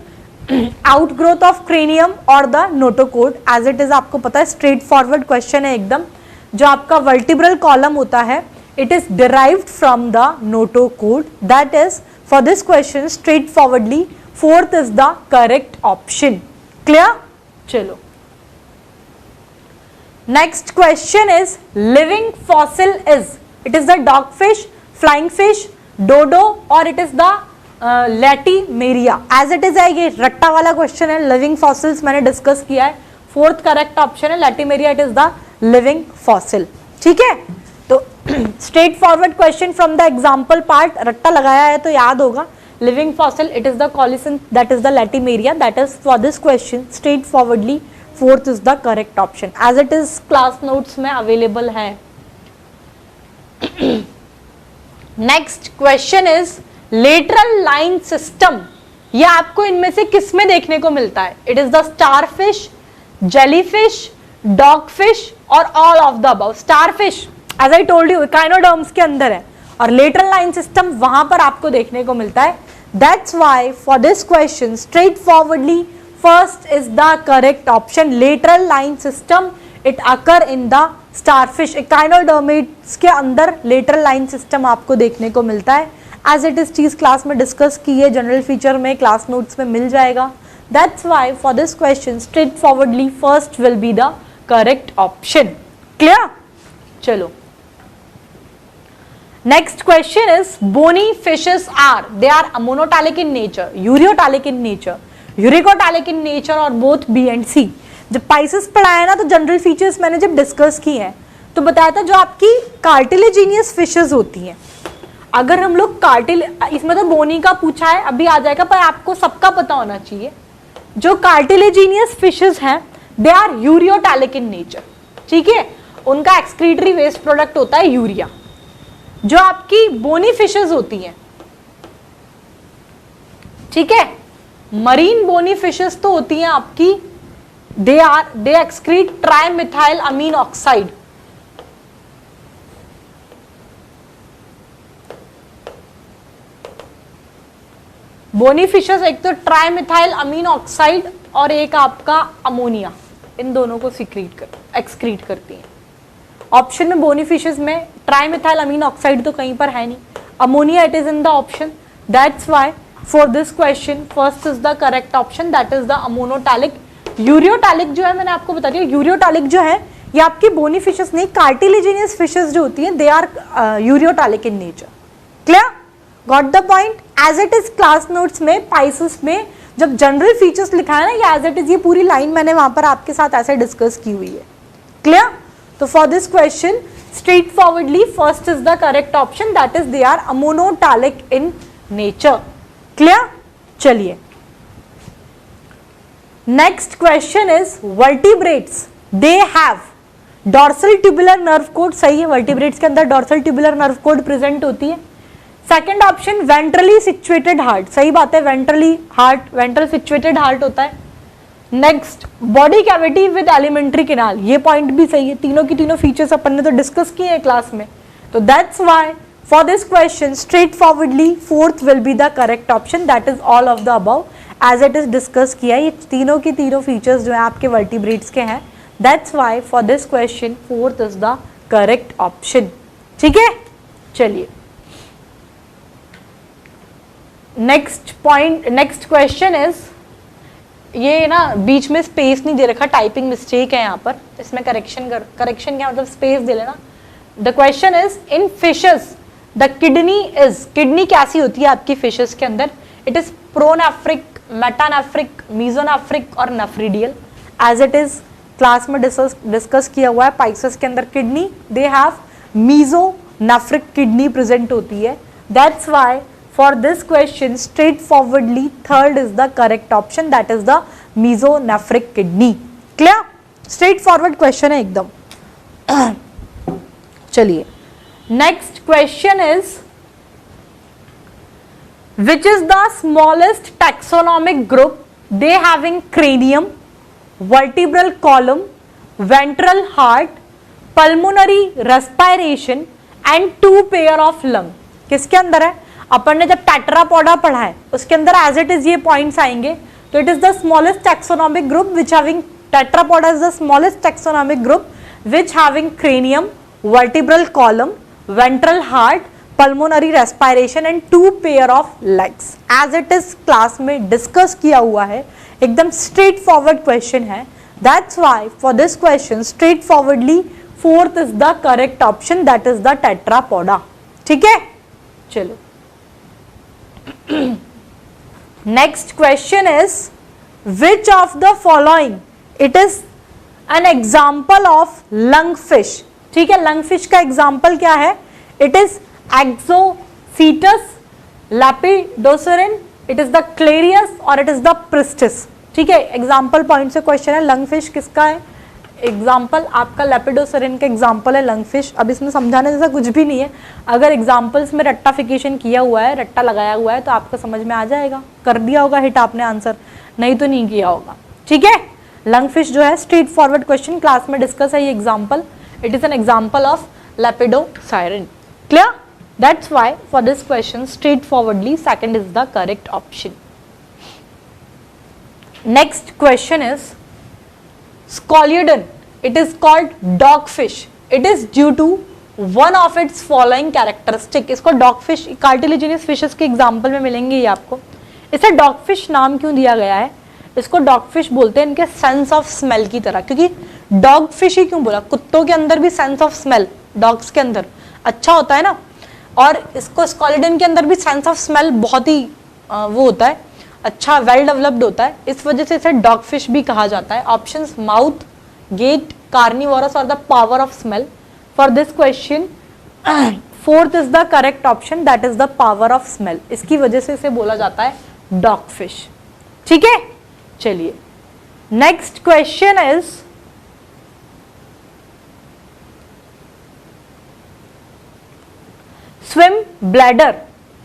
outgrowth of cranium और the notochord. As it is आपको पता है स्ट्रेट फॉरवर्ड क्वेश्चन है एकदम। जो आपका वर्टिब्रल कॉलम होता है it is derived from the notochord, that is for this question straight forwardly fourth is the correct option. Clear? चलो next question is living fossil is, it is the dog fish, flying fish, dodo और it is the latimeria. As it is है, ये रट्टा वाला question है। Living fossils मैंने discuss किया है, फोर्थ करेक्ट ऑप्शन है latimeria, it is the living fossil. ठीक है, तो straight forward question from the example part, रट्टा लगाया है तो याद होगा। Living fossil it is the coelacanth, that is the latimeria, that is for this question straight forwardly fourth is the correct option, as it is class notes में available है। Next question is lateral line system, यह आपको इनमें से किस में देखने को मिलता है? It is the star fish, jellyfish, dog fish और all of the above. Star fish as I told you echinoderms के अंदर है, और लेटरल लाइन सिस्टम वहां पर आपको देखने को मिलता है। That's why for this question straight forwardly first is the correct option, lateral line system it occur in the starfish. Echinodermates के अंदर लेटरल लाइन सिस्टम आपको देखने को मिलता है। एज इट इज चीज क्लास में डिस्कस की है, जनरल फीचर में क्लास नोट्स में मिल जाएगा। That's why for this question straight forwardly first will be the correct option. Clear? चलो next question is bony fishes are, they are ammonotelic in nature, ureotelic in nature, uricotelic in nature और both B and C. जब pisces पढ़ाया ना तो general features मैंने जब discuss की हैं तो बताया था जो आपकी कार्टिलेजिनियस फिशेस होती हैं, अगर हम लोग इसमें तो बोनी का पूछा है, अभी आ जाएगा, पर आपको सबका पता होना चाहिए जो कार्टिलेजिनियस फिशेस हैं they are ureotelic in nature. ठीक है, उनका एक्सक्रीटरी वेस्ट प्रोडक्ट होता है यूरिया। जो आपकी बोनी फिशेस होती हैं, ठीक है, मरीन बोनी फिशेस तो होती हैं आपकी, they excrete trimethylamine oxide. Bony fishes एक तो ट्राइमिथाइल अमीन ऑक्साइड और एक आपका अमोनिया, इन दोनों को एक्सक्रीट करती हैं। ऑप्शन में बोनी फिशेस में ट्राइमिथाइल अमीन ऑक्साइड तो कहीं पर है नहीं, ammonia it is in the option, that's why for this question first is the correct option, that is the ammonotelic. Ureotelic जो है मैंने आपको बता दिया, यूरियोटैलिक जो है ये आपकी बोनी फिशेस नहीं, कार्टिलेजिनियस फिशेस जो होती हैं they are ureotelic in nature. Clear, got the point. As it is class notes में पाइसेस में जब जनरल फीचर्स लिखा है ना, ये एज इट इज ये पूरी लाइन मैंने वहां पर आपके साथ ऐसे डिस्कस की हुई है। क्लियर, तो for this question straight forwardly first is the correct option, that is they are ammonotelic in nature. Clear, चलिए next question is vertebrates they have dorsal tubular nerve cord, सही है, वर्टिब्रेट्स के अंदर dorsal tubular nerve cord present होती है। Second option ventrally situated heart, सही बात है, वेंट्रल सिचुएटेड हार्ट होता है। Next body cavity with alimentary canal, ये पॉइंट भी सही है, तीनों की तीनों फीचर्स अपन ने तो डिस्कस किए हैं क्लास में, तो that's why for this question straight forwardly fourth will be the correct option, that is all of the above as it is discuss किया। ये तीनों की तीनों फीचर्स जो है आपके वर्टिब्रेट्स के हैं, that's why for this question fourth is the correct option. ठीक है, चलिए नेक्स्ट क्वेश्चन इज, ये ना बीच में स्पेस नहीं दे रखा, टाइपिंग मिस्टेक है यहाँ पर, इसमें करेक्शन क्या मतलब स्पेस दे लेना। The question is in fishes the kidney कैसी होती है आपकी फिशेस के अंदर, it is pronephric, metanephric, mesonephric और नेफ्रिडियल, एज इट इज क्लास में डिस्कस किया हुआ है। पाइसेस के अंदर kidney they have mesonephric kidney present होती है, that's why for this question straightforwardly third is the correct option, that is the mesonephric kidney। clear, straightforward question है एकदम। चलिए next question is which is the smallest taxonomic group, they having cranium, vertebral column, ventral heart, pulmonary respiration and 2 pair of lung। किसके अंदर है, अपन ने जब Tetrapoda पढ़ा है उसके अंदर एज इट इज ये पॉइंट्स आएंगे, तो it is the smallest taxonomic group which having, Tetrapoda is the smallest taxonomic group which having cranium, vertebral column, ventral heart, pulmonary respiration and 2 pair of legs, as it is class में discuss किया हुआ है, एकदम straight forward question है, that's why for this question straight forwardly fourth is the correct option, that is the Tetrapoda. ठीक है, चलो next question is which of the following it is an example of lungfish। ठीक है, lungfish का example क्या है, it is Exocetus, Lepidosiren, it is the Clarius और it is the Pristis। ठीक है, एग्जाम्पल पॉइंट से क्वेश्चन है, लंगफिश किसका है एग्जाम्पल, आपका लेपिडोसरिन का एग्जाम्पल है लंगफिश। अब इसमें समझाने जैसा कुछ भी नहीं है, अगर एग्जाम्पल्स में रट्टाफिकेशन किया हुआ है, रट्टा लगाया हुआ है तो आपको समझ में आ जाएगा, कर दिया होगा हिट आपने आंसर, नहीं तो नहीं किया होगा। ठीक है, लंगफिश जो है स्ट्रेट फॉरवर्ड क्वेश्चन क्लास में डिस्कस है ये example, it is an example of lepidosiren. Clear, that's why for this question straight forwardly second is the correct option. Next question is Scoliodon, it is called dogfish, it is due to one of its following characteristic। इसको dogfish cartilaginous fishes के example में मिलेंगे ये आपको। इसे dogfish नाम क्यों दिया गया है, इसको dogfish बोलते हैं इनके सेंस ऑफ स्मेल की तरह, क्योंकि dogfish ही क्यों बोला, कुत्तों के अंदर भी सेंस ऑफ स्मेल, डॉग्स के अंदर अच्छा होता है ना, और इसको स्कॉलिडन के अंदर भी सेंस ऑफ स्मेल बहुत ही वो होता है, अच्छा वेल डेवलप्ड होता है, इस वजह से इसे डॉग फिश भी कहा जाता है। ऑप्शंस माउथ, गेट, कार्निवोरस और the power of smell. For this question fourth is the correct option, that is the power of smell, इसकी वजह से इसे बोला जाता है डॉग फिश। ठीक है, चलिए next question is swim bladder,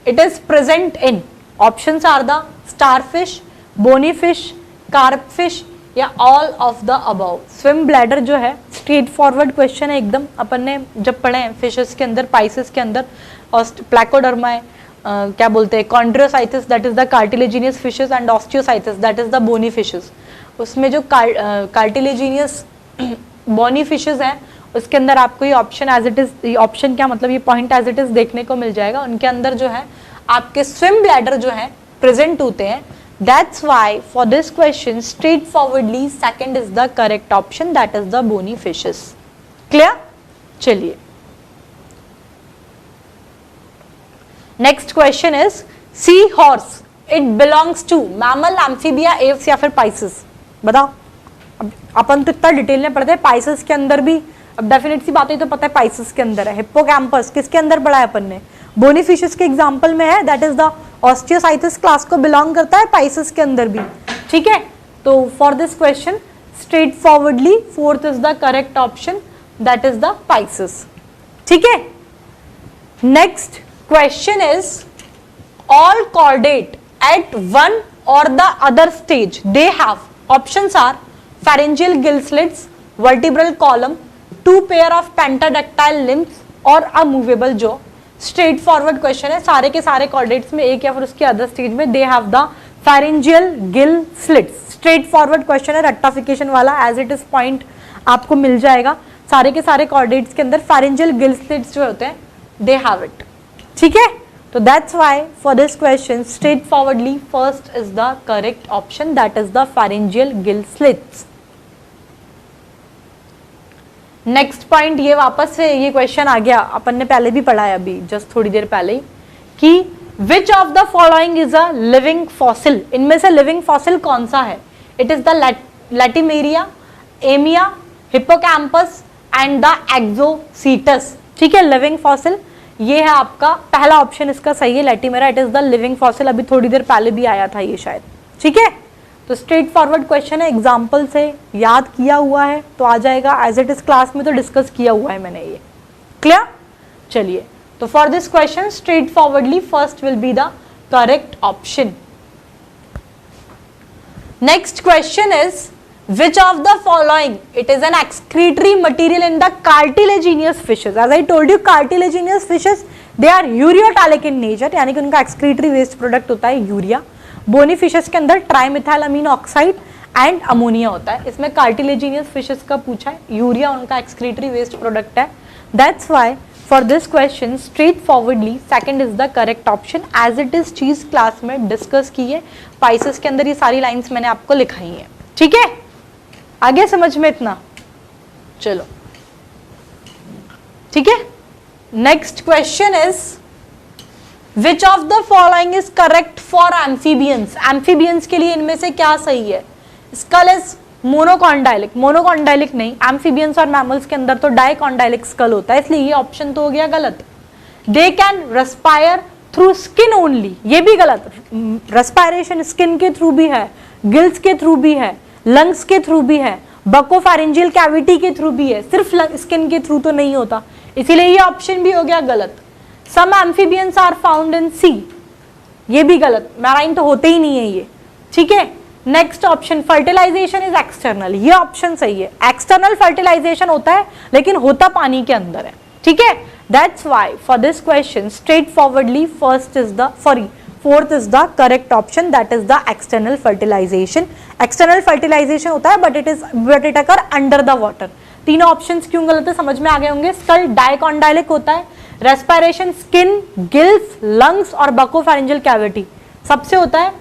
it is present in, options are the starfish, bony fish, carp fish या all of the above। swim bladder जो है स्ट्रेट फॉरवर्ड क्वेश्चन है एकदम, अपन ने जब पढ़े हैं फिशेस के अंदर, पाइसेस के अंदर और प्लैकोडर्मा है, क्या बोलते हैं, chondrichthyes that is the cartilaginous fishes and osteichthyes that is the bony fishes. उसमें जो कार्टिलेजिनियस बोनी फिशेस हैं उसके अंदर आपको ये option as it is, option क्या मतलब ये पॉइंट एज इट इज देखने को मिल जाएगा। उनके अंदर जो है आपके स्विम ब्लैडर जो है प्रेजेंट होते हैं। That's why for this question straight forwardly second is the correct option, that is the bony fishes. Clear? चलिए next question is sea horse, it belongs to mammal, amphibia, aves या फिर Pisces. बताओ। अब अपन तो इतना detail में पढ़ते हैं, पाइसेस के अंदर भी अब डेफिनेट सी बात है तो पता है पाइसेस के अंदर है। हिप्पोकैम्पस किसके अंदर पढ़ा है अपन ने? बोनी फिशेस के एग्जांपल में है, दैट इज द ऑस्टियोसाइथिस क्लास को बिलोंग करता है, पाइसेस के अंदर भी। ठीक है, तो for this question straight forwardly fourth is the correct option, that is the Pisces. ठीक है, next question is all chordate at one or the other stage they have options are pharyngeal gill slits, vertebral column, two pair of pentadactyl limbs or a movable jaw। straight forward question है, सारे के सारे chordates में एक या फिर उसके other stage में they have the pharyngeal gill slits। straight forward question है, rectification वाला as it is point आपको मिल जाएगा। सारे के सारे chordates के अंदर pharyngeal gill slits जो होते हैं they have it। ठीक है, तो that's why for this question straight forwardly first is the correct option, that is the pharyngeal gill slits। Next point, ये वापस से ये क्वेश्चन आ गया, अपन ने पहले भी पढ़ा है अभी जस्ट थोड़ी देर पहले ही, कि which of the following is a living fossil. इनमें से लिविंग फॉसिल कौन सा है? It is the latimeria, amia, hippocampus and the exocoetus. ठीक है, लिविंग फॉसिल ये है आपका पहला ऑप्शन, इसका सही है latimeria, it is the living fossil. अभी थोड़ी देर पहले भी आया था ये शायद। ठीक है, तो स्ट्रेट फॉरवर्ड क्वेश्चन है, एग्जाम्पल से याद किया हुआ है तो आ जाएगा, एज इट इज क्लास में तो डिस्कस किया हुआ है मैंने ये। क्लियर? चलिए, तो for this question straight forwardly first will be the correct option. Next question is which of the following it is an excretory material in the cartilaginous fishes। as I told you cartilaginous fishes they are ureotalic in nature, यानी कि उनका excretory waste product होता है urea. बोनी fishes के अंदर ट्राइमिथाइलामीन oxide and ammonia होता है। इसमें कार्टिलेजिनियस फिशेस का पूछा है, यूरिया उनका excretory waste product है। that's why for this question straight forwardly second is the correct option, as it is चीज क्लास में डिस्कस की है। पाइसेस के अंदर ये सारी लाइन्स मैंने आपको लिखाई है। ठीक है, आगे समझ में इतना? चलो ठीक है, next question is which of the following is correct for amphibians. Amphibians के लिए इनमें से क्या सही है? स्कल इज मोनोकॉन्डाइलिक, मोनोकॉन्डाइलिक नहीं, एम्फीबियंस और मैमल्स के अंदर तो डाइकॉन्डाइलिक स्कल होता है, इसलिए ये ऑप्शन तो हो गया गलत। They can respire through skin only, ये भी गलत। रेस्पायरेशन स्किन के थ्रू भी है, गिल्स के थ्रू भी है, लंग्स के थ्रू भी है, बकोफैरिंजियल कैविटी के थ्रू भी है, सिर्फ स्किन के थ्रू तो नहीं होता, इसीलिए ये ऑप्शन भी हो गया गलत। सम एम्फीबियंस आर फाउंड इन सी, ये भी गलत, मैराइन तो होते ही नहीं है ये। ठीक है, next option fertilisation is external, ये ऑप्शन सही है। एक्सटर्नल फर्टिलाइजेशन होता है लेकिन होता पानी के अंदर है। ठीक है, that's why for this question straight forwardly first is the fourth is the correct option, that is the external fertilisation. External fertilisation होता है but it occur under the water. तीनों ऑप्शंस क्यों गलत है समझ में आ गए होंगे। स्कल डाइकॉन्डाइलिक होता है, रेस्पिरेशन स्किन, गिल्स, लंग्स और बकोफैरिंजियल कैविटी सबसे होता है।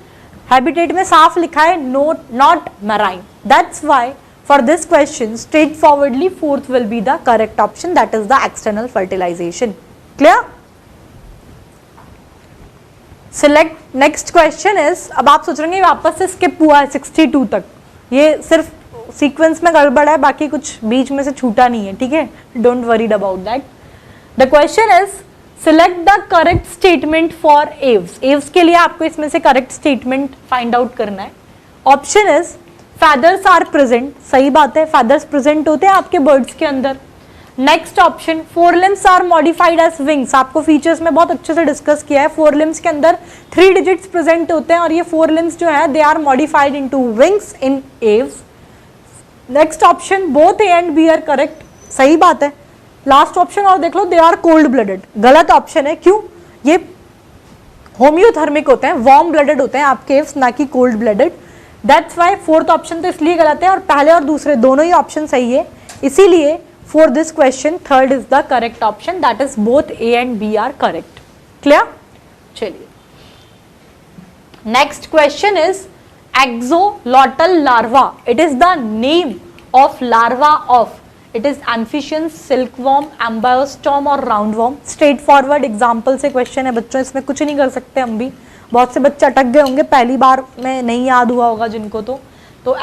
हैबिटेट में साफ लिखा है not marine. That's why for this question straight forwardly fourth will be the correct option, that is the external fertilisation. Clear? Select next question is, अब आप सोच रहे हैं वापस से स्किप हुआ है 62 तक, ये सिर्फ सीक्वेंस में गड़बड़ है, बाकी कुछ बीच में से छूटा नहीं है। ठीक है, don't worried about that. The question is select the correct statement for Aves. Aves के लिए आपको इसमें से करेक्ट स्टेटमेंट फाइंड आउट करना है। Option is feathers are present, सही बात है, फेदर्स प्रेजेंट होते हैं आपके बर्ड्स के अंदर। Next option forelimbs are modified as wings, आपको फीचर्स में बहुत अच्छे से डिस्कस किया है। फोरलिम्स के अंदर 3 डिजिट्स प्रेजेंट होते हैं और ये फोरलिम्स जो है they are modified into wings in Aves. Next option both A and B are correct, सही बात है। लास्ट ऑप्शन और देख लो, दे आर कोल्ड ब्लडेड, गलत ऑप्शन है। क्यों? ये होम्योथर्मिक होते हैं, वार्म ब्लडेड होते हैं आपके caves, ना कि cold blooded. That's why fourth option तो इसलिए गलत है और पहले और दूसरे दोनों ही ऑप्शन सही है, इसीलिए for this question third is the correct option, that is both A and B are correct. Clear? चलिए next question is axolotl larva, it is the name of larva of, it is amphibian, silkworm, ambystoma और roundworm. Straight forward example से question है बच्चों, इसमें कुछ नहीं कर सकते हम भी, बहुत से बच्चे अटक गए होंगे, पहली बार में नहीं याद हुआ होगा जिनको, तो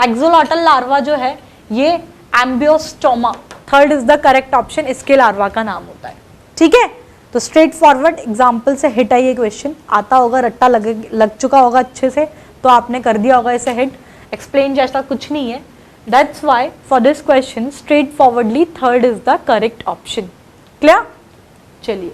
एक्सोलॉटल लार्वा जो है ये ambystoma, third is the correct option, इसके लार्वा का नाम होता है। ठीक है, तो स्ट्रेट फॉरवर्ड एग्जाम्पल से हिट है ये क्वेश्चन, आता होगा, रट्टा लग चुका होगा अच्छे से, तो आपने कर दिया होगा इसे हिट, एक्सप्लेन जैसा कुछ नहीं है। That's why for this question straight forwardly third is the correct option. Clear? चलिए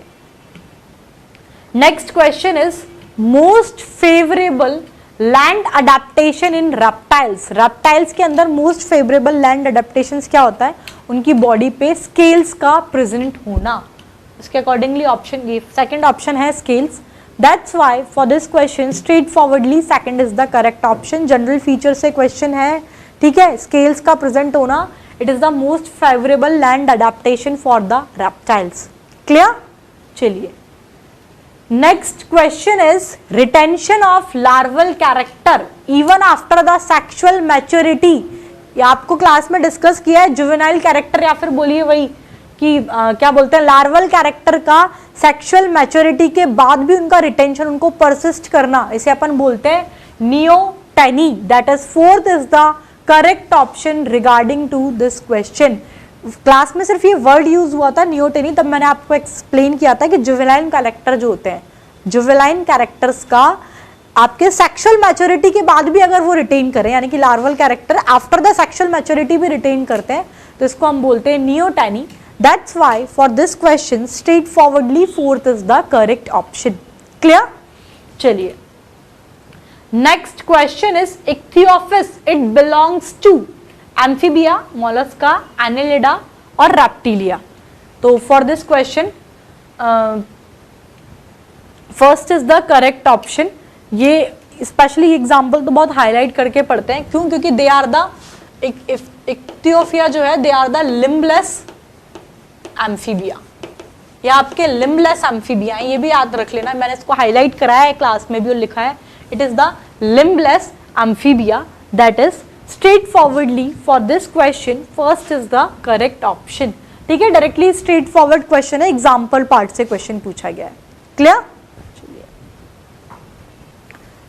next question is most favourable land adaptation in reptiles. Reptiles के अंदर मोस्ट फेवरेबल लैंड अडेप्टेशन क्या होता है? उनकी बॉडी पे स्केल्स का प्रेजेंट होना, इसके अकॉर्डिंगली ऑप्शन ये सेकंड ऑप्शन है scales. That's why for this question straight forwardly second is the correct option. General feature से क्वेश्चन है, ठीक है, स्केल्स का प्रेजेंट होना, it is the most favourable land adaptation for the reptiles. Clear? चलिए next question is retention of larval character even after the sexual maturity. ये आपको class में डिस्कस किया है, जुवेनाइल कैरेक्टर या फिर बोलिए वही कि क्या बोलते हैं, लार्वल कैरेक्टर का सेक्सुअल मैच्योरिटी के बाद भी उनका रिटेंशन, उनको परसिस्ट करना, इसे अपन बोलते हैं neoteny. That is fourth is the correct option regarding to this question. Class में सिर्फ ये वर्ड यूज हुआ था नियोटेनी, तब मैंने आपको एक्सप्लेन किया था कि जुवेनाइल कैरेक्टर जो होते हैं, जुवेनाइल कैरेक्टर्स का आपके सेक्सुअल मैच्योरिटी के बाद भी अगर वो रिटेन करें, यानी कि larval character after the sexual maturity भी रिटेन करते हैं, तो इसको हम बोलते हैं neoteny. That's why for this question straight forwardly fourth is the correct option. Clear? चलिए next question is ichthyophis, it belongs to amphibia, mollusca, annelida और रेप्टिलिया। तो for this question first is the correct option. ये specially example तो बहुत highlight करके पढ़ते हैं, क्यों? क्योंकि दे आर द इक्थियोफिया जो है, they are the limbless amphibia, या आपके लिम्बलेस एम्फीबिया, ये भी याद रख लेना, मैंने इसको हाईलाइट कराया है क्लास में भी और लिखा है, it is the limbless amphibia. That is straight forwardly for this question first is the correct option. ठीक है, डायरेक्टली स्ट्रेट फॉरवर्ड क्वेश्चन है, एग्जाम्पल पार्ट से क्वेश्चन पूछा गया है। Clear?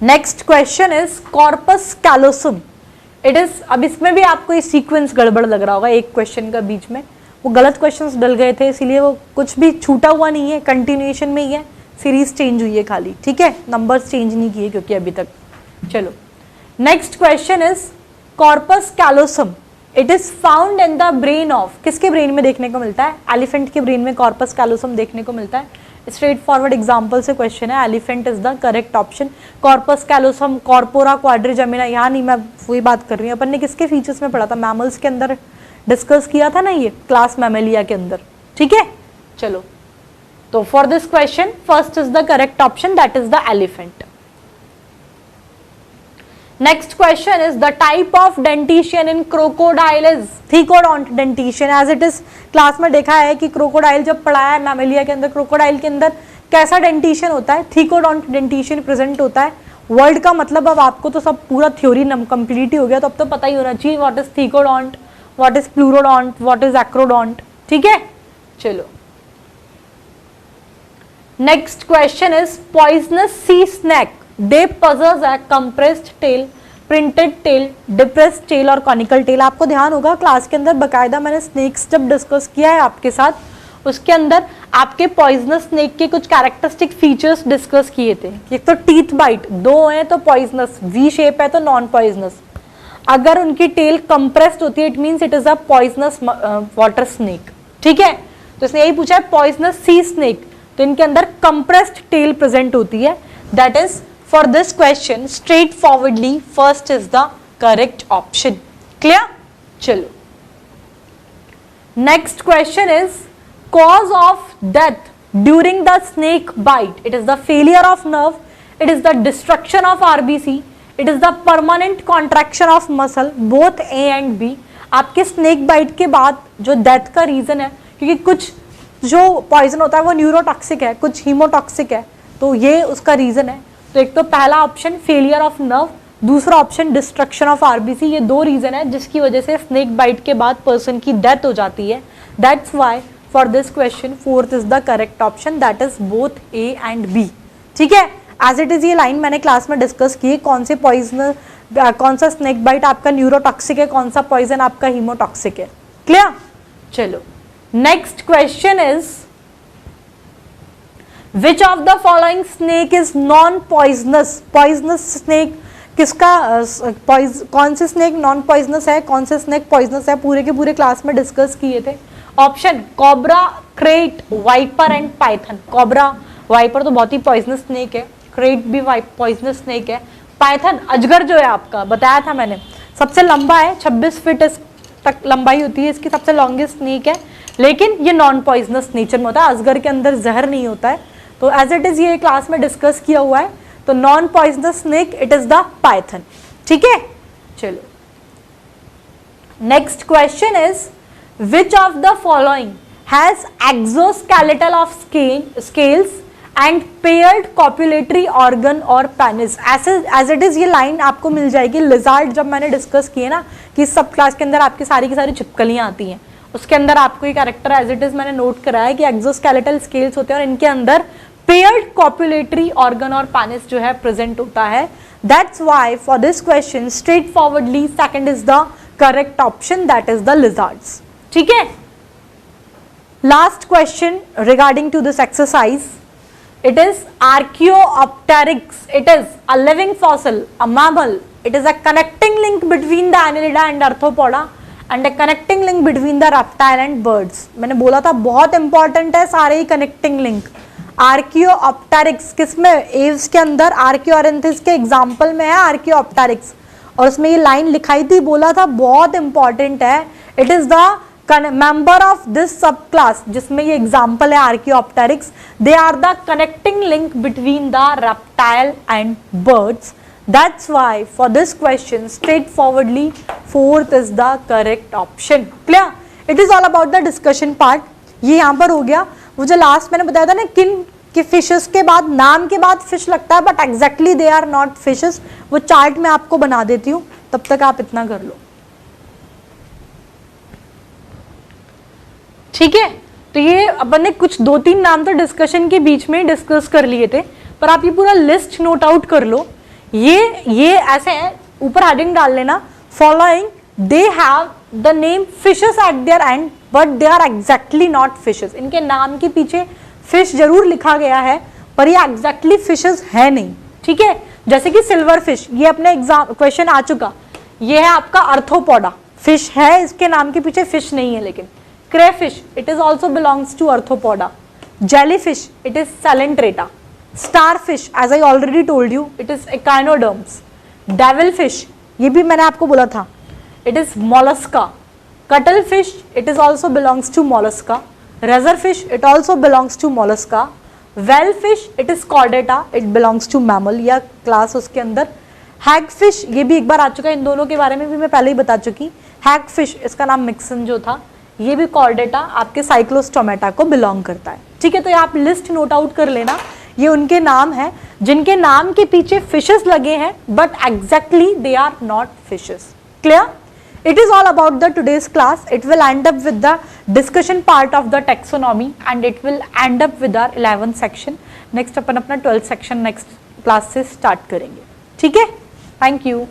Next question is corpus callosum, it is, अब इसमें भी आपको ये सीक्वेंस गड़बड़ लग रहा होगा, एक क्वेश्चन का बीच में वो गलत क्वेश्चंस डल गए थे, इसीलिए वो कुछ भी छूटा हुआ नहीं है, कंटिन्यूएशन में ही है, सीरीज चेंज हुई है खाली। ठीक है, नंबर्स चेंज नहीं किए क्योंकि अभी तक। चलो next question is corpus callosum, it is found in the brain of, किसके ब्रेन में देखने को मिलता है? एलिफेंट के ब्रेन में कॉर्पस कैलोसम देखने को मिलता है। स्ट्रेट फॉरवर्ड एग्जाम्पल से क्वेश्चन है, elephant is the correct option. Corpus callosum, corpora quadrigemina, यहाँ नहीं, मैं वही बात कर रही हूँ, अपन ने किसके फीचर्स में पढ़ा था, मैमल्स के अंदर डिस्कस किया था ना ये क्लास मैमेलिया के अंदर। ठीक है, चलो तो for this question first is the correct option, that is the elephant. Next question is the type of dentition in crocodile is thecodont dentition. As it is class में देखा है कि क्रोकोडाइल जब पढ़ाया है मैमेलिया के अंदर, क्रोकोडाइल के अंदर कैसा डेंटिशियन होता है? थीकोडोंट डेंटिशियन प्रेजेंट होता है। वर्ड का मतलब अब आपको तो सब पूरा थ्योरी कंप्लीट ही हो गया, तो अब तो पता ही होना चाहिए what is thecodont, what is pleurodont, what is acrodont. ठीक है, चलो next question is poisonous C snake, they possess a compressed tail, printed tail, depressed tail और conical tail। आपको ध्यान होगा क्लास के अंदर बकायदा मैंने स्नेक्स जब डिस्कस किया है आपके साथ, उसके अंदर आपके पॉइजनस स्नेक के कुछ कैरेक्टरिस्टिक फीचर्स डिस्कस किए थे। एक तो टीथ बाइट, दो हैं तो पॉइजनस, वी शेप है तो नॉन पॉइजनस। अगर उनकी टेल कंप्रेस्ड होती है it means it is a poisonous water snake. ठीक है, तो इसने यही पूछा है पॉइजनस सी स्नेक, तो इनके अंदर कंप्रेस्ड टेल प्रेजेंट होती है। That is for this question straight forwardly first is the correct option. Clear? चलो next question is cause of death during the snake bite, it is the failure of nerve, it is the destruction of RBC, it is the permanent contraction of muscle, both A and B. आपके snake bite के बाद जो death का reason है, क्योंकि कुछ जो poison होता है वो न्यूरोटॉक्सिक है, कुछ हीमोटॉक्सिक है, तो ये उसका रीजन है. तो एक तो पहला ऑप्शन फेलियर ऑफ नर्व, दूसरा ऑप्शन डिस्ट्रक्शन ऑफ आरबीसी. ये दो रीजन है जिसकी वजह से स्नेक बाइट के बाद पर्सन की डेथ हो जाती है. That's why for this question fourth is the correct option, that is both A and B. ठीक है, एज इट इज ये लाइन मैंने क्लास में डिस्कस की, कौन से पॉइजन, कौन सा स्नेक बाइट आपका न्यूरोटॉक्सिक है, कौन सा पॉइजन आपका हीमोटॉक्सिक है. क्लियर? चलो next question is which of the following snake is non poisonous. Poisonous snake किसका, कौन से स्नेक नॉन पॉइजनस है, कौन से स्नेक पॉइजनस है, पूरे के पूरे क्लास में डिस्कस किए थे. Option cobra, krait, viper and python. Cobra, viper तो बहुत ही पॉइजनस स्नेक है, क्रेट भी पॉइजनस स्नेक है, पाइथन अजगर जो है आपका बताया था मैंने सबसे लंबा है, 26 फीट तक लंबाई होती है इसकी, सबसे लॉन्गेस्ट स्नेक है, लेकिन ये नॉन पॉइजनस नेचर में होता है. अजगर के अंदर जहर नहीं होता है, तो एज इट इज ये क्लास में डिस्कस किया हुआ है. तो non poisonous snake it is the python. ठीक है, चलो next question is which of the following has exoskeletal of scales and paired copulatory organ और पेनिस. ऐसे एज इट इज ये लाइन आपको मिल जाएगी. लिजार्ड जब मैंने डिस्कस किए ना कि सब क्लास के अंदर आपकी सारी की सारी छिपकलियां आती हैं, उसके अंदर आपको ये कैरेक्टर एज इट इज मैंने नोट कराया है कि एक्सोस्केलेटल स्केल्स होते हैं और इनके अंदर पेयर्ड कॉपुलेटरी ऑर्गन और पेनिस जो है प्रेजेंट होता है. That's why for this question straight forwardly second is the correct option, that is the lizards. ठीक है, last question regarding to this exercise. It is Archaeopteryx. It is a living fossil, a mammal. It is a connecting link between the Annelida and Arthropoda and a connecting link between the reptile and birds. मैंने बोला था बहुत important है सारे ही connecting link. Archaeopteryx किसमें, Aves के अंदर आर्कियोरेंथिस के एग्जाम्पल में है Archaeopteryx, और उसमें ये लाइन लिखाई थी, बोला था बहुत इंपॉर्टेंट है. It is the member of this subclass जिसमें ये example है Archaeopteryx. They are the connecting link between the reptile and birds. That's why for this question straightforwardly fourth is the correct option. Clear? It is all about the discussion part. ये यहाँ पर हो गया. वो जो last मैंने बताया था ना किन कि फिशेस के बाद, नाम के बाद फिश लगता है but exactly they are not fishes, वो चार्ट मैं आपको बना देती हूँ, तब तक आप इतना कर लो. ठीक है, तो ये अपन ने कुछ 2-3 नाम तो डिस्कशन के बीच में डिस्कस कर लिए थे, पर आप ये पूरा लिस्ट नोट आउट कर लो. ये ऐसे है, ऊपर हेडिंग डाल लेना, following they have the name fishes at their end but they are exactly not fishes. इनके नाम के पीछे फिश जरूर लिखा गया है पर ये एग्जैक्टली फिशेस है नहीं. ठीक है, जैसे कि सिल्वर फिश, ये अपने एग्जाम क्वेश्चन आ चुका, ये है आपका अर्थोपोडा, फिश है इसके नाम के पीछे, फिश नहीं है. लेकिन crayfish, it is also belongs to arthropoda. Jellyfish, it is salentrata. Starfish, as I already told you, it is echinoderms. Devilfish, ये भी मैंने आपको बोला था, it is mollusca. Cuttlefish, it is also belongs to mollusca. Razorfish, it also belongs to mollusca. Whalefish, it is chordata, it belongs to mammal या class उसके अंदर. Hagfish, ये भी एक बार आ चुका है, इन दोनों के बारे में भी मैं पहले ही बता चुकी. Hagfish, इसका नाम मिक्सन जो था, ये भी कॉर्डेटा आपके साइक्लोस्टोमेटा को बिलोंग करता है. ठीक है, तो ये आप लिस्ट नोट आउट कर लेना. ये उनके नाम है जिनके नाम के पीछे फिशेस लगे हैं but exactly they are not fishes. Clear? It is all about the today's class. It will end up with the discussion part of the taxonomy and it will end up with our 11th section. Next अपन अपना 12th section next class से start करेंगे. ठीक है, thank you.